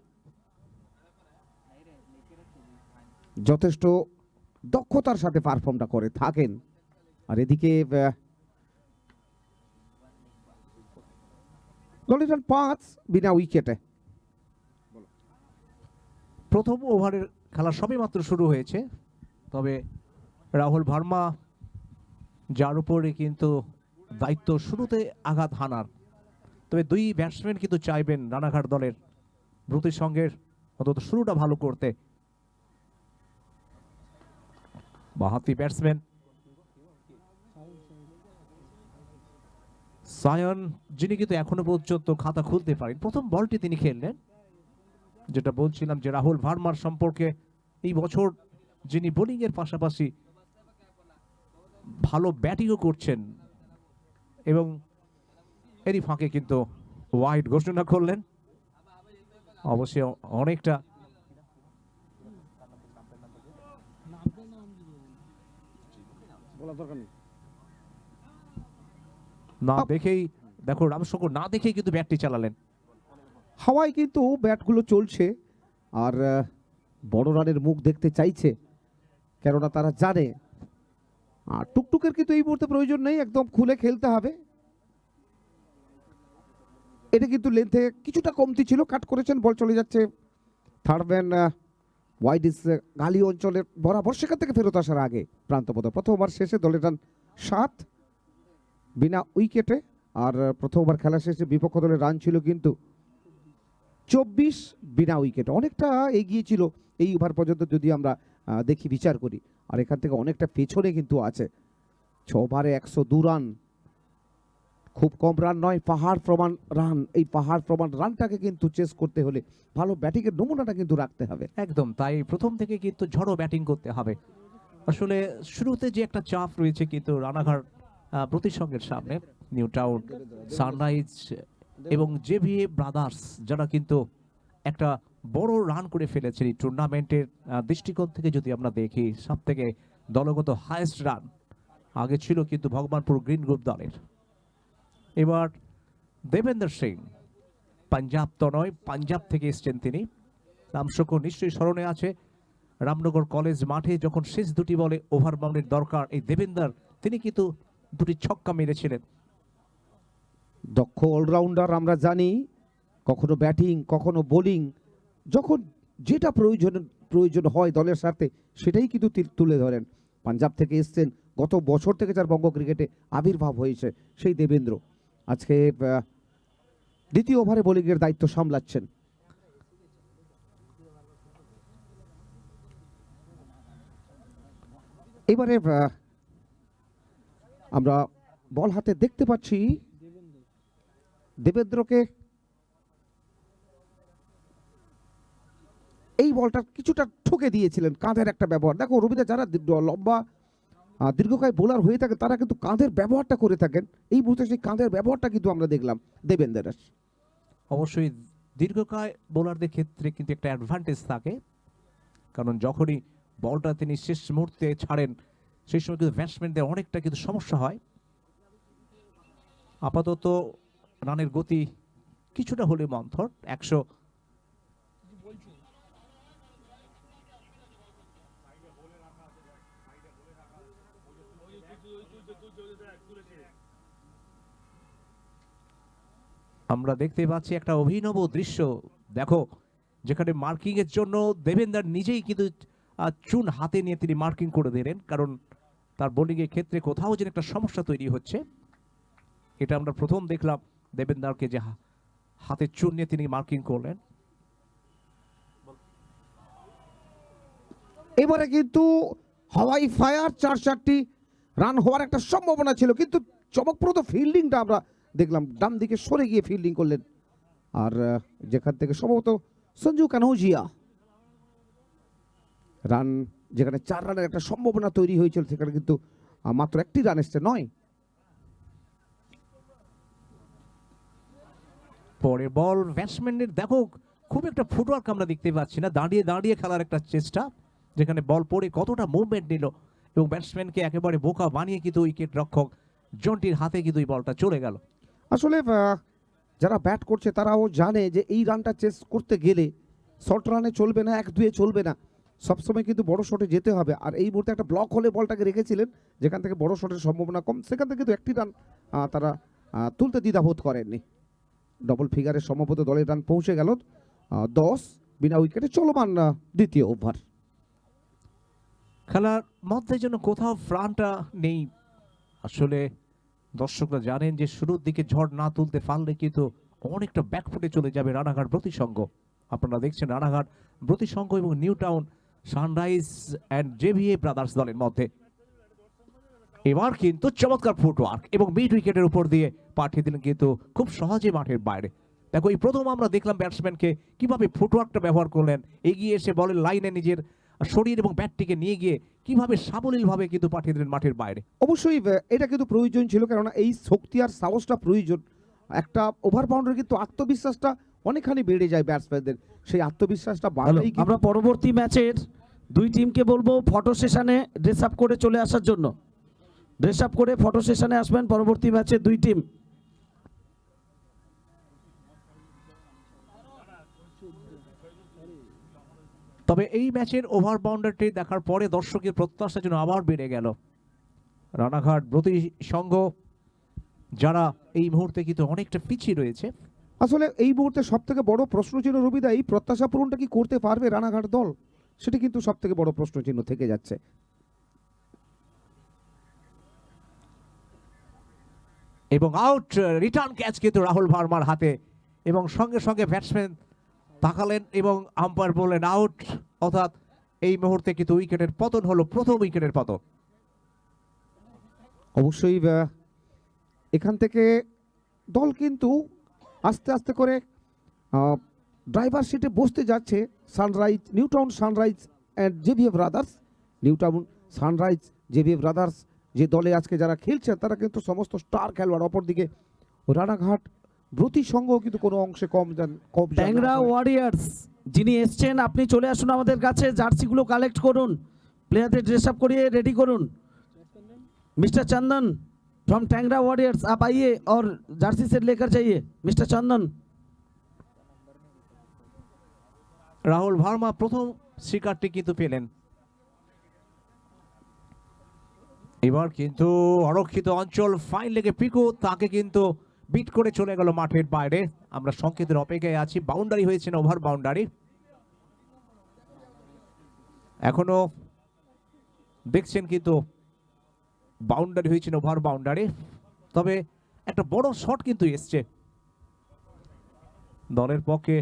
যথেষ্ট দক্ষতার সাথে পারফর্মটা করে থাকেন। আর এদিকে দলের 5 বিনা উইকেটে। প্রথম ওভারের খেলা সবেমাত্র শুরু হয়েছে, তবে রাহুল ভার্মা যার উপরে কিন্তু দায়িত্ব শুরুতে আঘাত হানার, তবে দুই ব্যাটসম্যান কিন্তু চাইবেন রানাঘাট দলের ব্রতী সংঘের অন্তত শুরুটা ভালো করতে। বাঁহাতি ব্যাটসম্যান সায়ন, যিনি কিন্তু এখনো পর্যন্ত খাতা খুলতে পারেন। প্রথম বলটি তিনি খেললেন, যেটা বলছিলাম যে রাহুল ভার্মার সম্পর্কে, এই বছর যিনি বোলিং এর পাশাপাশি ভালো ব্যাটিংও করছেন, এবং এরই ফাঁকে কিন্তু ওয়াইড ঘোষণা করলেন। অবশ্যই অনেকটা না দেখেই, দেখো রামশঙ্কর না দেখেই কিন্তু ব্যাটটি চালালেন। হাওয়ায় কিন্তু ব্যাটগুলো চলছে, আর বড় রানের মুখ দেখতে চাইছে, কেননা তারা জানে আর টুকটুকের কিন্তু এই মুহূর্তে প্রয়োজন নেই, একদম খুলে খেলতে হবে। এটা কিন্তু লেন্থে কিছুটা কমতি ছিল, কাট করেছেন, বল চলে যাচ্ছে থার্ড ম্যান ওয়াইড ইস গালি অঞ্চলের বরাবর, সেখান থেকে ফেরত আসার আগে প্রান্তপদ। প্রথম ওভার শেষে দলের রান 7 বিনা উইকেটে, আর প্রথম ওভার খেলা শেষে বিপক্ষ দলের রান ছিল কিন্তু 24 বিনা উইকেট। অনেকটা এগিয়ে ছিল এই ওভার পর্যন্ত যদি আমরা দেখি বিচার করি, আর এখান থেকে অনেকটা পেছনে কিন্তু আছে। 6 ওভারে 102 রান, খুব কম রান নয়, পাহাড় প্রমাণ রান। এই পাহাড় প্রমাণ রানটাকে কিন্তু চেস করতে হলে ভালো ব্যাটিংয়ের নমুনাটা কিন্তু রাখতে হবে। একদম তাই, প্রথম থেকে কিন্তু ঝড়ো ব্যাটিং করতে হবে। আসলে শুরুতে যে একটা চাপ রয়েছে কিন্তু রানাঘাট প্রতিসংঘের সামনে, নিউ টাউন, সানরাইজ এবং জেভিএ ব্রাদার্স, যারা কিন্তু একটা বড় রান করে ফেলেছে এই টুর্নামেন্টের দৃষ্টিকোণ থেকে যদি আমরা দেখি, সব থেকে দলগত হাইয়েস্ট রান আগে ছিল কিন্তু ভগবানপুর গ্রিন গ্রুপ দলের। এবার দেবেন্দর সিং, পাঞ্জাব তো নয়, পাঞ্জাব থেকে এসছেন তিনি। রামশঙ্কর নিশ্চয়ই স্মরণে আছে, রামনগর কলেজ মাঠে যখন শেষ দুটি বলে ওভার বাউন্ডের দরকার, এই দেবেন্দর তিনি কিন্তু দুটি ছক্কা মেরেছিলেন। দক্ষ অলরাউন্ডার, আমরা জানি কখনো ব্যাটিং কখনো বোলিং, যখন যেটা প্রয়োজন হয় দলের স্বার্থে সেটাই কিন্তু তুলে ধরেন। পাঞ্জাব থেকে এসছেন, গত বছর থেকে যার বঙ্গ ক্রিকেটে আবির্ভাব হয়েছে সেই দেবেন্দ্র আজকে দ্বিতীয় ওভারে বোলিংয়ের দায়িত্ব সামলাচ্ছেন। এবারে আমরা বল হাতে দেখতে পাচ্ছি দেবেন্দ্রকে। এই বলটা কিছুটা ঠুকে দিয়েছিলেন, কাঁধের একটা ব্যবহার। দেখো রবিদা, যারা লম্বা দীর্ঘকায় বোলার হয়ে থাকে তারা কিন্তু কাঁধের ব্যবহারটা করে থাকেন। এই মুহূর্তে সেই কাঁধের ব্যবহারটা কিন্তু আমরা দেখলাম দেবেন্দ্রের। অবশ্যই দীর্ঘকায় বোলারদের ক্ষেত্রে কিন্তু একটা অ্যাডভান্টেজ থাকে, কারণ যখনই বলটা তিনি শেষ মুহূর্তে ছাড়েন সেই সময় কিন্তু ব্যাটসম্যানদের অনেকটা কিন্তু সমস্যা হয়। আপাতত রানের গতি কিছুটা হলে মন্থর, 100। আমরা দেখতে পাচ্ছি একটা অভিনব দৃশ্য, দেখো, যেখানে মার্কিং এর জন্য দেবেন্দর নিজেই কিন্তু চুন হাতে নিয়ে তিনি মার্কিং করে দিলেন, কারণ তার বোলিং এর ক্ষেত্রে কোথাও যেন একটা সমস্যা তৈরি হচ্ছে। এটা আমরা প্রথম দেখলাম দেবেন্দারকে, যে হাতে চুন নিয়ে তিনি মার্কিং করলেন। এবারে কিন্তু হাওয়াই ফায়ার, 4-4টি রান হওয়ার একটা সম্ভাবনা ছিল, কিন্তু চমকপ্রদ ফিল্ডিংটা আমরা দেখলাম। ডান দিকে সরে গিয়ে ফিল্ডিং করলেন, আর যেখান থেকে সম্ভবত সঞ্জু কানৌজিয়া রান, যেখানে 4 রানের একটা সম্ভাবনা তৈরি হয়েছিল সেখানে কিন্তু মাত্র একটি রান এসছে, নয়। পরে বল ব্যাটসম্যানের, দেখো খুব একটা ফুটওয়ার্ক আমরা দেখতে পাচ্ছি না, দাঁড়িয়ে দাঁড়িয়ে খেলার একটা চেষ্টা, যেখানে বল পড়ে কতটা মুভমেন্ট নিল এবং ব্যাটসম্যানকে একেবারে বোকা বানিয়ে কিন্তু উইকেট রক্ষক জন্টির হাতে কিন্তু এই বলটা চলে গেল। আসলে যারা ব্যাট করছে তারাও জানে যে এই রানটা চেস করতে গেলে শর্ট রানে চলবে না, 1-2 চলবে না, সবসময় কিন্তু বড় শটে যেতে হবে। আর এই মুহূর্তে একটা ব্লক হলে বলটাকে রেখেছিলেন, যেখান থেকে বড় শটের সম্ভাবনা কম, সেখান থেকে কিন্তু একটি রান তারা তুলতে দ্বিধাবোধ করেননি। ডবল ফিগারে সম্ভবত দলের রান পৌঁছে গেল 10 বিনা উইকেটে চলমান দ্বিতীয় ওভার। খেলার মধ্যে যেন কোথাও প্রাণটা নেই। আসলে দর্শকরা জানেন যে শুরুর দিকে ঝড় না তুলতে পারলে কিন্তু অনেকটা ব্যাকফুটে চলে যাবে রানাঘাট প্রতিসংঘ। আপনারা দেখছেন রানাঘাট প্রতিসংঘ এবং New Town Sunrise and JVA Brothers দলের মধ্যে। এবার কিন্তু চমৎকার ফুটওয়ার্ক এবং মিড উইকেটের উপর দিয়ে পাঠিয়ে দিলেন কিন্তু খুব সহজে মাঠের বাইরে। দেখো এই প্রথম আমরা দেখলাম ব্যাটসম্যানকে কিভাবে ফুটওয়ার্কটা ব্যবহার করলেন, এগিয়ে এসে বলের লাইনে নিজের শরীর এবং ব্যাটটিকে নিয়ে গিয়ে কিভাবে সাবলীলভাবে কিন্তু পাঠিয়ে দিলেন মাঠের বাইরে। অবশ্যই এটা কিন্তু প্রয়োজন ছিল, কেননা এই শক্তি আর সাহসটা প্রয়োজন। একটা ওভার বাউন্ডারি কিন্তু আত্মবিশ্বাসটা অনেকখানি বেড়ে যায় ব্যাটসম্যানদের, সেই আত্মবিশ্বাসটা বাড়লেই কিন্তু- আমরা পরবর্তী ম্যাচের দুই টিমকে বলবো ফটো সেশনে ড্রেস আপ করে চলে আসার জন্য। ড্রেস আপ করে ফটো সেশনে আসবেন পরবর্তী ম্যাচের দুই টিম। তবে এই ম্যাচের ওভার বাউন্ডারিটি দেখার পরে দর্শকের প্রত্যাশা যেন আবার বেড়ে গেল। রানাঘাট ব্রতী সংঘ যারা এই মুহূর্তে কিন্তু অনেকটা পিছিয়ে রয়েছে। আসলে এই মুহূর্তে সব থেকে বড় প্রশ্ন চিহ্ন রবিদা, এই প্রত্যাশা পূরণটা কি করতে পারবে রানাঘাট দল, সেটা কিন্তু সব থেকে বড় প্রশ্ন চিহ্ন থেকে যাচ্ছে। এবং আউট, রিটার্ন ক্যাচ কিন্তু রাহুল ভার্মার হাতে, এবং সঙ্গে সঙ্গে ব্যাটসম্যান তাকালেন এবং আম্পায়ার বললেন আউট, অর্থাৎ এই মুহূর্তে কিন্তু উইকেটের পতন হলো, প্রথম উইকেটের পতন। অবশ্যই এখান থেকে দল কিন্তু আস্তে আস্তে করে ড্রাইভার সিটে বসতে যাচ্ছে Sunrise, New Town Sunrise and JVA Brothers. New Town Sunrise JVA Brothers যে দলে আজকে যারা খেলছেন তারা কিন্তু সমস্ত স্টার খেলোয়াড়। অপরদিকে রানাঘাট ব্রতী সংঘ কিন্তু কোনো অংশে কম ট্যাংরা ওয়ারিয়ার্স যিনি এসছেন আপনি চলে আসুন আমাদের কাছে, জার্সিগুলো কালেক্ট করুন, প্লেয়ারদের ড্রেস আপ করিয়ে রেডি করুন। Mister Chandan from Tangra warriors आप आइए और जर्सी सेट लेकर जाइए मिस्टर चंदन। রাহুল ভার্মা প্রথম শিকারটি কিন্তু পেলেন। এবার কিন্তু অরক্ষিত অঞ্চল ফাইন লেগে পিকু তাকে কিন্তু বিট করে চলে গেল মাঠের বাইরে। আমরা সংকেতের অপেক্ষায় আছি। বাউন্ডারি হয়েছে না ওভার বাউন্ডারি, এখনো দেখছেন কিন্তু বাউন্ডারি হয়েছে না ওভার বাউন্ডারি। তবে একটা বড় শট কিন্তু এসছে দলের পক্ষে।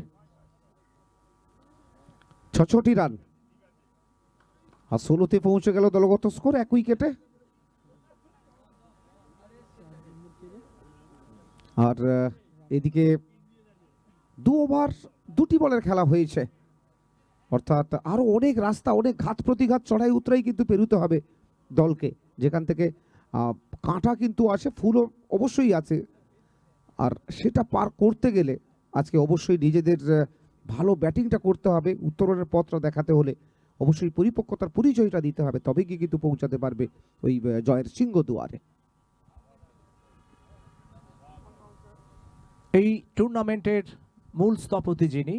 66 রান আর 16তে পৌঁছে গেল দলগত স্কোর 1 উইকেটে। আর এদিকে 2 ওভার 2টি বলের খেলা হয়েছে, অর্থাৎ আরো অনেক রাস্তা, অনেক ঘাত প্রতিঘাত, চড়াই উতরাই কিন্তু পেরোতে হবে দলকে, যেখান থেকে কাঁটা কিন্তু আছে, ফুলও অবশ্যই আছে। আর সেটা পার করতে গেলে আজকে অবশ্যই নিজেদের ভালো ব্যাটিংটা করতে হবে, উত্তরণের পথটা দেখাতে হলে অবশ্যই পরিপক্কতার পরিচয়টা দিতে হবে, তবেই কি কিন্তু পৌঁছাতে পারবে ওই জয়ের সিংহ দুয়ারে। এই টুর্নামেন্টের মূল স্থপতি যিনি,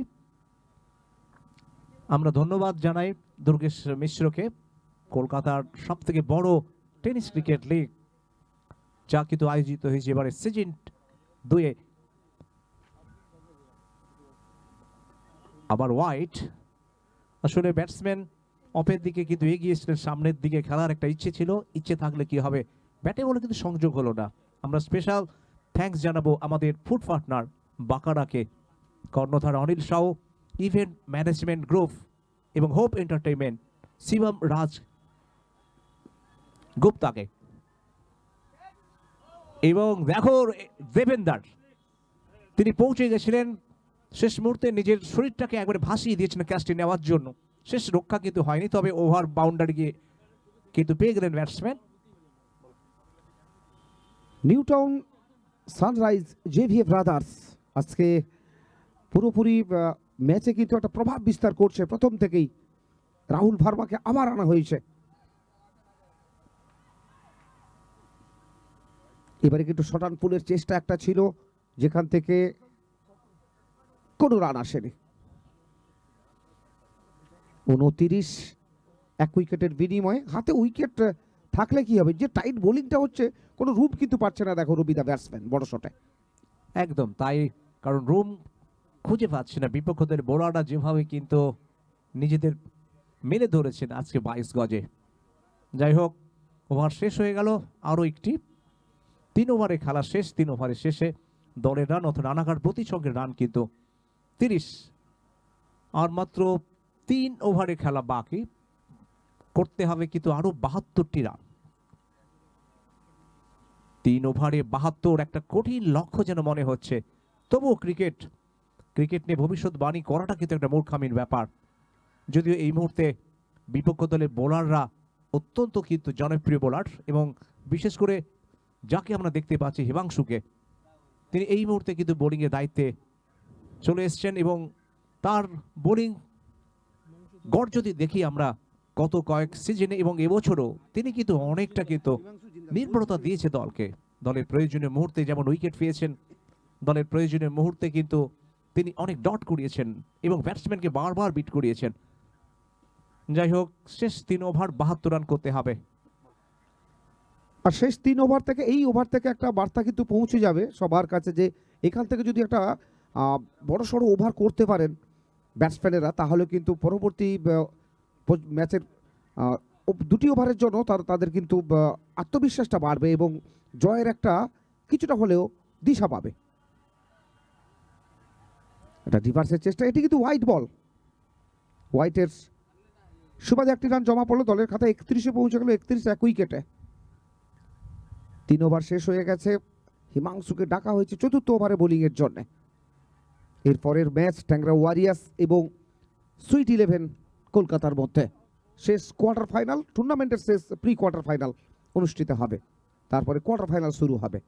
আমরা ধন্যবাদ জানাই দুর্গেশ মিশ্রকে। কলকাতার সব থেকে বড় টেনিস ক্রিকেট লিগ যা কিন্তু আয়োজিত হয়েছে এবারে সিজন 2-এ। আবার হোয়াইট আসলে ব্যাটসম্যান অফের দিকে কিন্তু এগিয়েছিলেন, সামনের দিকে খেলার একটা ইচ্ছে ছিল, ইচ্ছে থাকলে কি হবে, ব্যাটে বলে কিন্তু সংযোগ হলো না। আমরা স্পেশাল থ্যাঙ্কস জানাবো আমাদের ফুড পার্টনার বাকারাকে, কর্ণধার Anil Sau, event management group এবং হোপ এন্টারটেইনমেন্ট শিবম রাজ গুপ্তাকে। এবং দেখো দেবেন্দার, তিনি পৌঁছে গেছিলেন শেষ মুহূর্তে, নিজের শরীরটাকে একবারে ভাসিয়ে দিয়েছেন ক্যাচটি নেওয়ার জন্য। শেষ রক্ষা কিন্তু হয়নি, তবে ওভার বাউন্ডারি গিয়ে কিন্তু পেয়ে গেলেন batsman. New Town Sunrise JVA Brothers আজকে পুরোপুরি ম্যাচে কিন্তু একটা প্রভাব বিস্তার করছে। প্রথম থেকেই রাহুল ভার্মাকে আবার আনা হয়েছে। এবারে কিন্তু শটান পুলের চেষ্টা একটা ছিল, যেখান থেকে কোনো রান আসেনি। 29 1 উইকেটের বিনিময়ে, হাতে উইকেট থাকলে কি হবে, যে টাইট বোলিংটা হচ্ছে কোনো রূপ কিন্তু পাচ্ছে না। দেখো রবিদা ব্যাটসম্যান বড় শটে একদম তাই, কারণ রুম খুঁজে পাচ্ছে না। বিপক্ষ দলের বোলাররা যেভাবে কিন্তু নিজেদের মেরে ধরেছেন আজকে 22 গজে। যাই হোক, ওভার শেষ হয়ে গেল, আরও একটি 3 ওভারে খেলা শেষ। 3 ওভারের শেষে দলের রান অর্থাৎ রানাঘাট প্রতি সঙ্গে রান কিন্তু 30, আর মাত্র 3 ওভারে খেলা বাকি, করতে হবে কিন্তু আরো 72টি রান। 3 ওভারে 72 একটা কঠিন লক্ষ্য যেন মনে হচ্ছে। তবুও ক্রিকেট নিয়ে ভবিষ্যৎবাণী করাটা কিন্তু একটা মূর্খামির ব্যাপার। যদিও এই মুহূর্তে বিপক্ষ দলের বোলাররা অত্যন্ত কিন্তু জনপ্রিয় বোলার, এবং বিশেষ করে যাকে আমরা দেখতে পাচ্ছি হিমাংশুকে, তিনি এই মুহূর্তে কিন্তু বোলিংয়ের দায়িত্বে চলে এসছেন, এবং তার বোলিং গড় যদি দেখি আমরা গত কয়েক সিজনে এবং এবছরও, তিনি কিন্তু অনেকটা কিন্তু নির্ভরতা দিয়েছে দলকে। দলের প্রয়োজনীয় মুহূর্তে যেমন উইকেট পেয়েছেন, দলের প্রয়োজনীয় মুহূর্তে কিন্তু তিনি অনেক ডট করিয়েছেন এবং ব্যাটসম্যানকে বারবার বিট করিয়েছেন। যাই হোক, শেষ 3 ওভার 72 রান করতে হবে। আর শেষ 3 ওভার থেকে, এই ওভার থেকে একটা বার্তা কিন্তু পৌঁছে যাবে সবার কাছে যে এখান থেকে যদি একটা বড় সড়ো ওভার করতে পারেন ব্যাটসম্যানেরা, তাহলে কিন্তু পরবর্তী ম্যাচের 2টি ওভারের জন্য তাদের কিন্তু আত্মবিশ্বাসটা বাড়বে এবং জয়ের একটা কিছুটা হলেও দিশা পাবে। এটা রিভার্সের চেষ্টা, এটি কিন্তু হোয়াইট বল। হোয়াইটের সুবাদে 1টি রান জমা পড়লো, দলের খাতায় 31-এ পৌঁছে গেল, 31 এক উইকেটে। 3 ওভার শেষ হয়ে গেছে, হিমাংশুকে ডাকা হয়েছে 4র্থ ওভারে বোলিংয়ের জন্য। এরপরের ম্যাচ ট্যাংরা ওয়ারিয়ার্স এবং সুইট 11 কলকাতার মধ্যে শেষ কোয়ার্টার ফাইনাল, টুর্নামেন্টের শেষ প্রি কোয়ার্টার ফাইনাল অনুষ্ঠিত হবে, তারপরে কোয়ার্টার ফাইনাল শুরু হবে।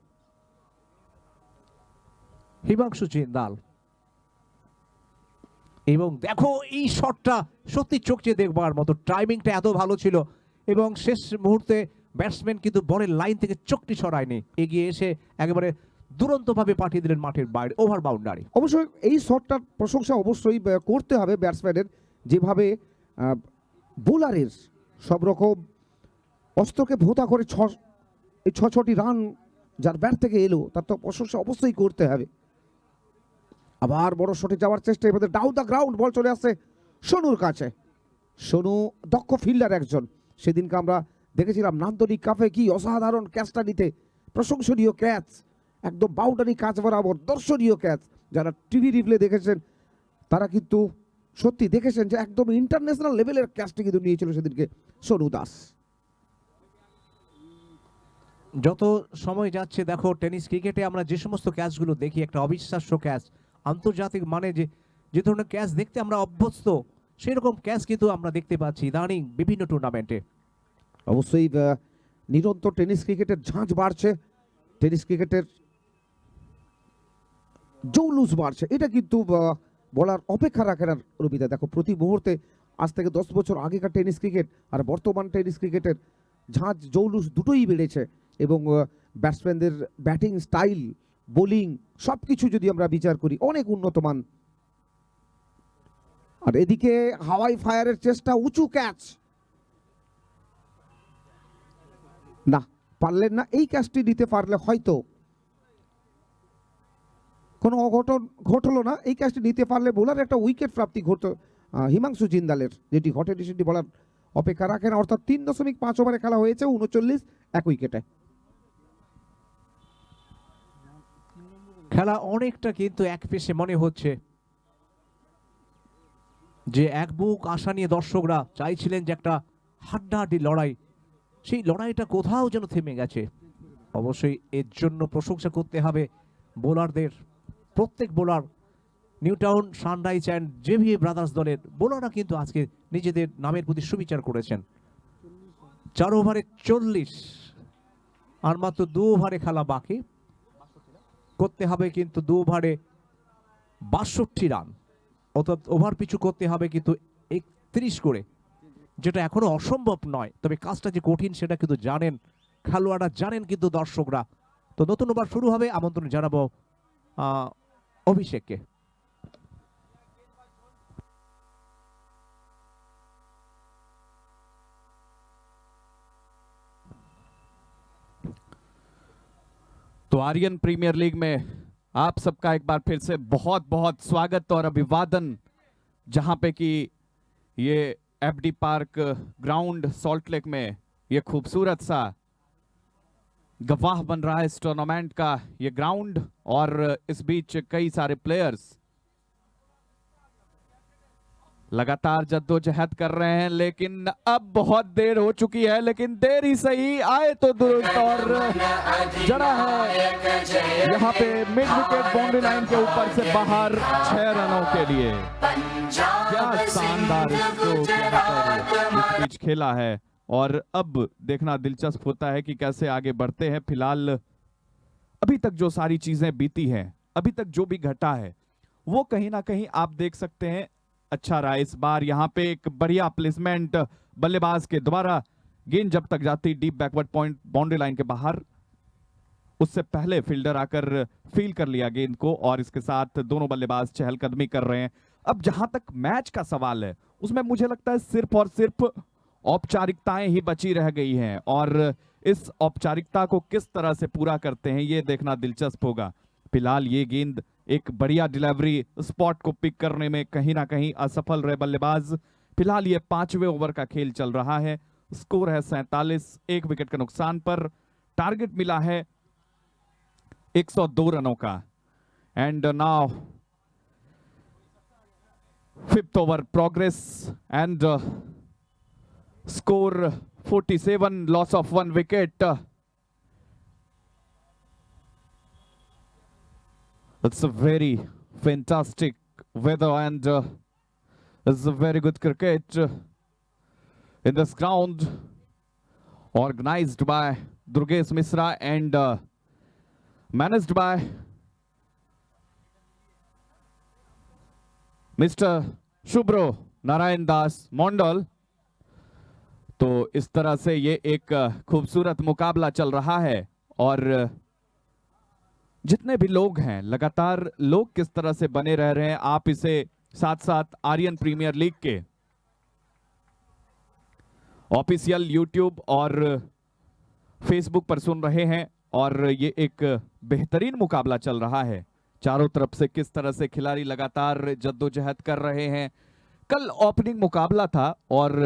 হিমাংশু জিন্দাল, এবং দেখো এই শটটা সত্যি চোখ চেয়ে দেখবার মতো, টাইমিংটা এত ভালো ছিল, এবং শেষ মুহূর্তে ব্যাটসম্যান কিন্তু বলের লাইন থেকে চোখটি সরায়নি, এগিয়ে এসে একেবারে দুরন্তভাবে পাঠিয়ে দিলেন মাঠের বাইরে, ওভার বাউন্ডারি। অবশ্যই এই শটটার প্রশংসা অবশ্যই করতে হবে ব্যাটসম্যানের, যেভাবে বোলারের সব রকম অস্ত্রকে ভোতা করে 6টি রান যার ব্যাট থেকে এলো, তার তো প্রশংসা অবশ্যই করতে হবে। আবার বড় শটে যাওয়ার চেষ্টা, এবার ডাউন দ্য গ্রাউন্ড বল চলে আসছে সোনুর কাছে। সোনু দক্ষ ফিল্ডার একজন, সেদিনকে আমরা দেখেছিলাম নান্দনিক কাপে কি অসাধারণ ক্যাচটা নিতে, প্রশংসনীয় ক্যাচ, একদম বাউন্ডারি কাজ বরাবর, দর্শনীয় ক্যাচ। যারা টিভি রিপ্লে দেখেছেন তারা কিন্তু সত্যি দেখেছেন যে একদম ইন্টারন্যাশনাল লেভেলের ক্যাচটি কিন্তু নিয়েছিল সেদিনকে সোনু দাস। যত সময় যাচ্ছে দেখো, টেনিস ক্রিকেটে আমরা যে সমস্ত ক্যাচগুলো দেখি, একটা অবিশ্বাস্য ক্যাচ, আন্তর্জাতিক মানে যে ধরনের ক্যাচ দেখতে আমরা অভ্যস্ত, সেরকম ক্যাচ কিন্তু আমরা দেখতে পাচ্ছি ইদানিং বিভিন্ন টুর্নামেন্টে। অবশ্যই নিরন্তর টেনিস ক্রিকেটের ঝাঁঝ বাড়ছে, টেনিস ক্রিকেটের জৌলুস বাড়ছে, এটা কিন্তু বলার অপেক্ষা রাখে না রবিদা। দেখো প্রতি মুহূর্তে আজ থেকে 10 বছর আগেকার টেনিস ক্রিকেট আর বর্তমান টেনিস ক্রিকেটের ঝাঁঝ জৌলুস দুটোই বেড়েছে, এবং ব্যাটসম্যানদের ব্যাটিং স্টাইল, বোলিং সব কিছু যদি আমরা বিচার করি অনেক উন্নত মান। আর এদিকে হাওয়াই ফায়ারের চেষ্টা, উঁচু ক্যাচ, না পারলেন না। এই ক্যাচটি নিতে পারলে হয়তো কোনো অঘটন ঘটলো না, এই ক্যাচটি নিতে পারলে বোলার একটা উইকেট প্রাপ্তি ঘটতো হিমাংশু জিন্দালের, যেটি ঘটেনি সেটি বলার অপেক্ষা রাখে না। অর্থাৎ 3.5 ওভারে খেলা হয়েছে, 39 এক উইকেটে। খেলা অনেকটা কিন্তু এক পেশে মনে হচ্ছে, যে এক বুক আশা নিয়ে দর্শকরা চাইছিলেন যে একটা হাড্ডাহাড্ডি লড়াই, সেই লড়াইটা কোথাও যেন থেমে গেছে। অবশ্যই এর জন্য প্রশংসা করতে হবে বোলারদের, প্রত্যেক bowler, New Town, Sunrise and JVA Brothers দলের বোলাররা কিন্তু আজকে নিজেদের নামের প্রতি সুবিচার করেছেন। 4 ওভারে 40, আর মাত্র 2 ওভারে খেলা বাকি, করতে হবে কিন্তু 2 ওভারে 62 রান, অর্থাৎ ওভার পিছু করতে হবে কিন্তু 31 করে, যেটা এখনো অসম্ভব নয়। তবে কাজটা যে কঠিন সেটা কিন্তু জানেন খেলোয়াড়রা, জানেন কিন্তু দর্শকরা। তো নতুন ওভার শুরু হবে, আমন্ত্রণ জানাবো অভিষেককে। तो आर्यन प्रीमियर लीग में आप सबका एक बार फिर से बहुत बहुत स्वागत और अभिवादन, जहां पे कि ये FD park ground salt lake में ये खूबसूरत सा गवाह बन रहा है इस टूर्नामेंट का ये ग्राउंड, और इस बीच कई सारे प्लेयर्स लगातार जद्दोजहद कर रहे हैं, लेकिन अब बहुत देर हो चुकी है। लेकिन देर ही सही, आए तो दुरुस्त और जड़ा है यहाँ पे मिड विकेट बाउंड्री लाइन के ऊपर से बाहर 6 रनों के लिए। क्या शानदार स्ट्रोक इस बीच खेला है। और अब देखना दिलचस्प होता है कि कैसे आगे बढ़ते हैं। फिलहाल अभी तक जो सारी चीजें बीती हैं, अभी तक जो भी घटा है, वो कहीं ना कहीं आप देख सकते हैं अच्छा रहा। इस बार यहाँ पे एक बढ़िया प्लेसमेंट बल्लेबाज के द्वारा, गेंद जब तक जाती deep backward point boundary line के बाहर, उससे पहले फील्डर आकर फील कर लिया गेंद को और इसके साथ दोनों बल्लेबाज चहलकदमी कर रहे हैं। अब जहां तक मैच का सवाल है, उसमें मुझे लगता है सिर्फ और सिर्फ औपचारिकताएं ही बची रह गई हैं और इस औपचारिकता को किस तरह से पूरा करते हैं ये देखना दिलचस्प होगा। फिलहाल ये गेंद एक बढ़िया डिलीवरी, स्पॉट को पिक करने में कहीं ना कहीं असफल रहे बल्लेबाज। फिलहाल ये 5वें ओवर का खेल चल रहा है। स्कोर है 47, 1 विकेट के नुकसान पर। टारगेट मिला है 102 रनों का। And now 5th over progress and score 47, loss of 1 wicket. It's a very fantastic weather and it's a very good cricket in this ground, organized by Durgesh Misra and managed by Mr. Shubhro Narayan Das Mondal। तो इस तरह से ये एक खूबसूरत मुकाबला चल रहा है और जितने भी लोग हैं, लगातार लोग किस तरह से बने रह रहे हैं। आप इसे साथ साथ आर्यन प्रीमियर लीग के ऑफिशियल यूट्यूब और फेसबुक पर सुन रहे हैं और ये एक बेहतरीन मुकाबला चल रहा है। चारों तरफ से किस तरह से खिलाड़ी लगातार जद्दोजहद कर रहे हैं। कल ओपनिंग मुकाबला था और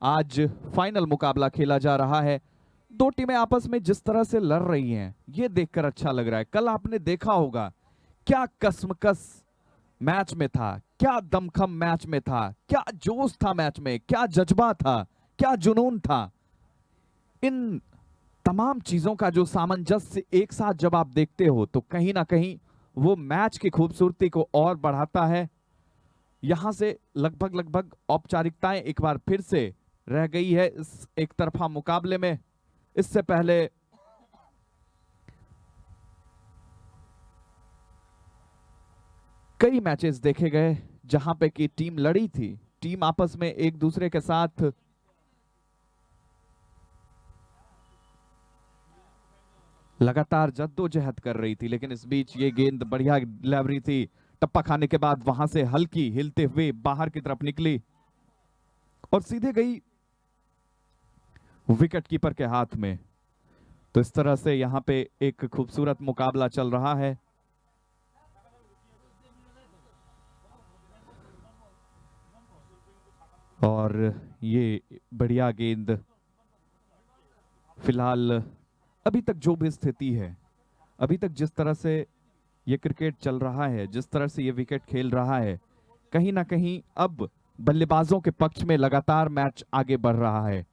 आज फाइनल मुकाबला खेला जा रहा है। दो टीमें आपस में जिस तरह से लड़ रही हैं, ये देखकर अच्छा लग रहा है। कल आपने देखा होगा क्या कसमकस मैच में था, क्या दमखम मैच में था, क्या जोश था मैच में, क्या जज्बा था, क्या जुनून था। इन तमाम चीजों का जो सामंजस्य एक साथ जब आप देखते हो तो कहीं ना कहीं वो मैच की खूबसूरती को और बढ़ाता है। यहां से लगभग औपचारिकताएं एक बार फिर से रह गई है इस एक तरफा मुकाबले में। इससे पहले कई मैचेस देखे गए जहां पे कि टीम लड़ी थी, टीम आपस में एक दूसरे के साथ लगातार जद्दोजहद कर रही थी। लेकिन इस बीच ये गेंद बढ़िया डिलीवरी थी, टप्पा खाने के बाद वहां से हल्की हिलते हुए बाहर की तरफ निकली और सीधे गई विकेट कीपर के हाथ में। तो इस तरह से यहां पे एक खूबसूरत मुकाबला चल रहा है। और ये बढ़िया गेंद, फिलहाल अभी तक जो भी स्थिति है, अभी तक जिस तरह से ये क्रिकेट चल रहा है, जिस तरह से ये विकेट खेल रहा है, कहीं ना कहीं अब बल्लेबाजों के पक्ष में लगातार मैच आगे बढ़ रहा है।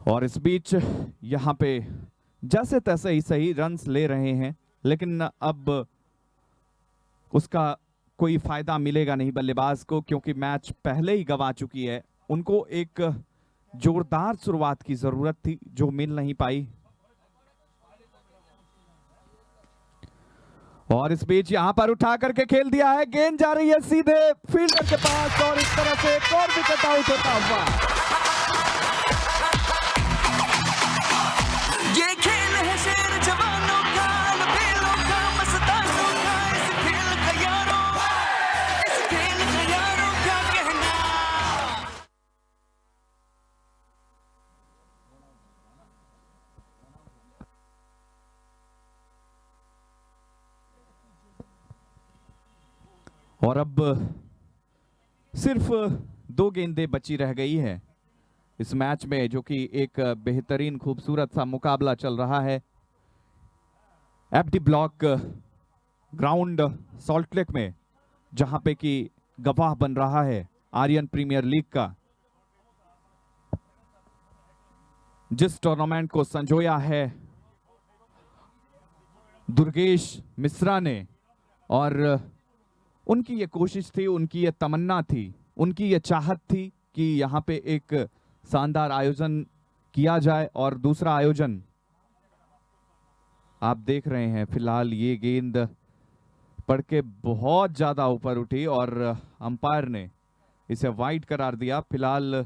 और इस बीच यहां पे जैसे तैसे ही सही रन्स ले रहे हैं, लेकिन अब उसका कोई फायदा मिलेगा नहीं बल्लेबाज को, क्योंकि मैच पहले ही गंवा चुकी है। उनको एक जोरदार शुरुआत की जरूरत थी जो मिल नहीं पाई। और इस बीच यहां पर उठा करके खेल दिया है, गेंद जा रही है सीधे फील्डर के पास और इस तरह से एक और विकेट आउट होता हुआ। ये खेल है शेर जवानों का, लबेलों का, मस्तानों का, इस खेल का यारों, इस खेल का यारों क्या कहना। और अब सिर्फ 2 गेंदें बची रह गई है इस मैच में, जो कि एक बेहतरीन खूबसूरत सा मुकाबला चल रहा है। एफडी ब्लॉक ग्राउंड सॉल्टलेक में, जहां पे कि गवाह बन रहा है आर्यन प्रीमियर लीग का, जिस टूर्नामेंट को संजोया है दुर्गेश मिश्रा ने। और उनकी ये कोशिश थी, उनकी ये तमन्ना थी, उनकी ये चाहत थी कि यहाँ पे एक शानदार आयोजन किया जाए। और दूसरा आयोजन आप देख रहे हैं, फिलहाल ये गेंद पड़ के बहुत ज्यादा ऊपर उठी और अंपायर ने इसे वाइड करार दिया। फिलहाल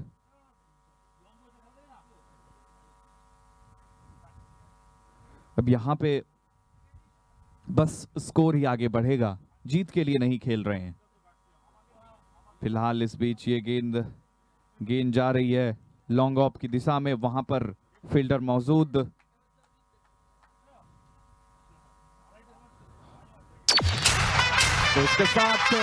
अब यहाँ पे बस स्कोर ही आगे बढ़ेगा, जीत के लिए नहीं खेल रहे हैं। फिलहाल इस बीच ये गेंद जा रही है लॉन्ग ऑफ की दिशा में, वहां पर फील्डर मौजूद। तो इसके साथ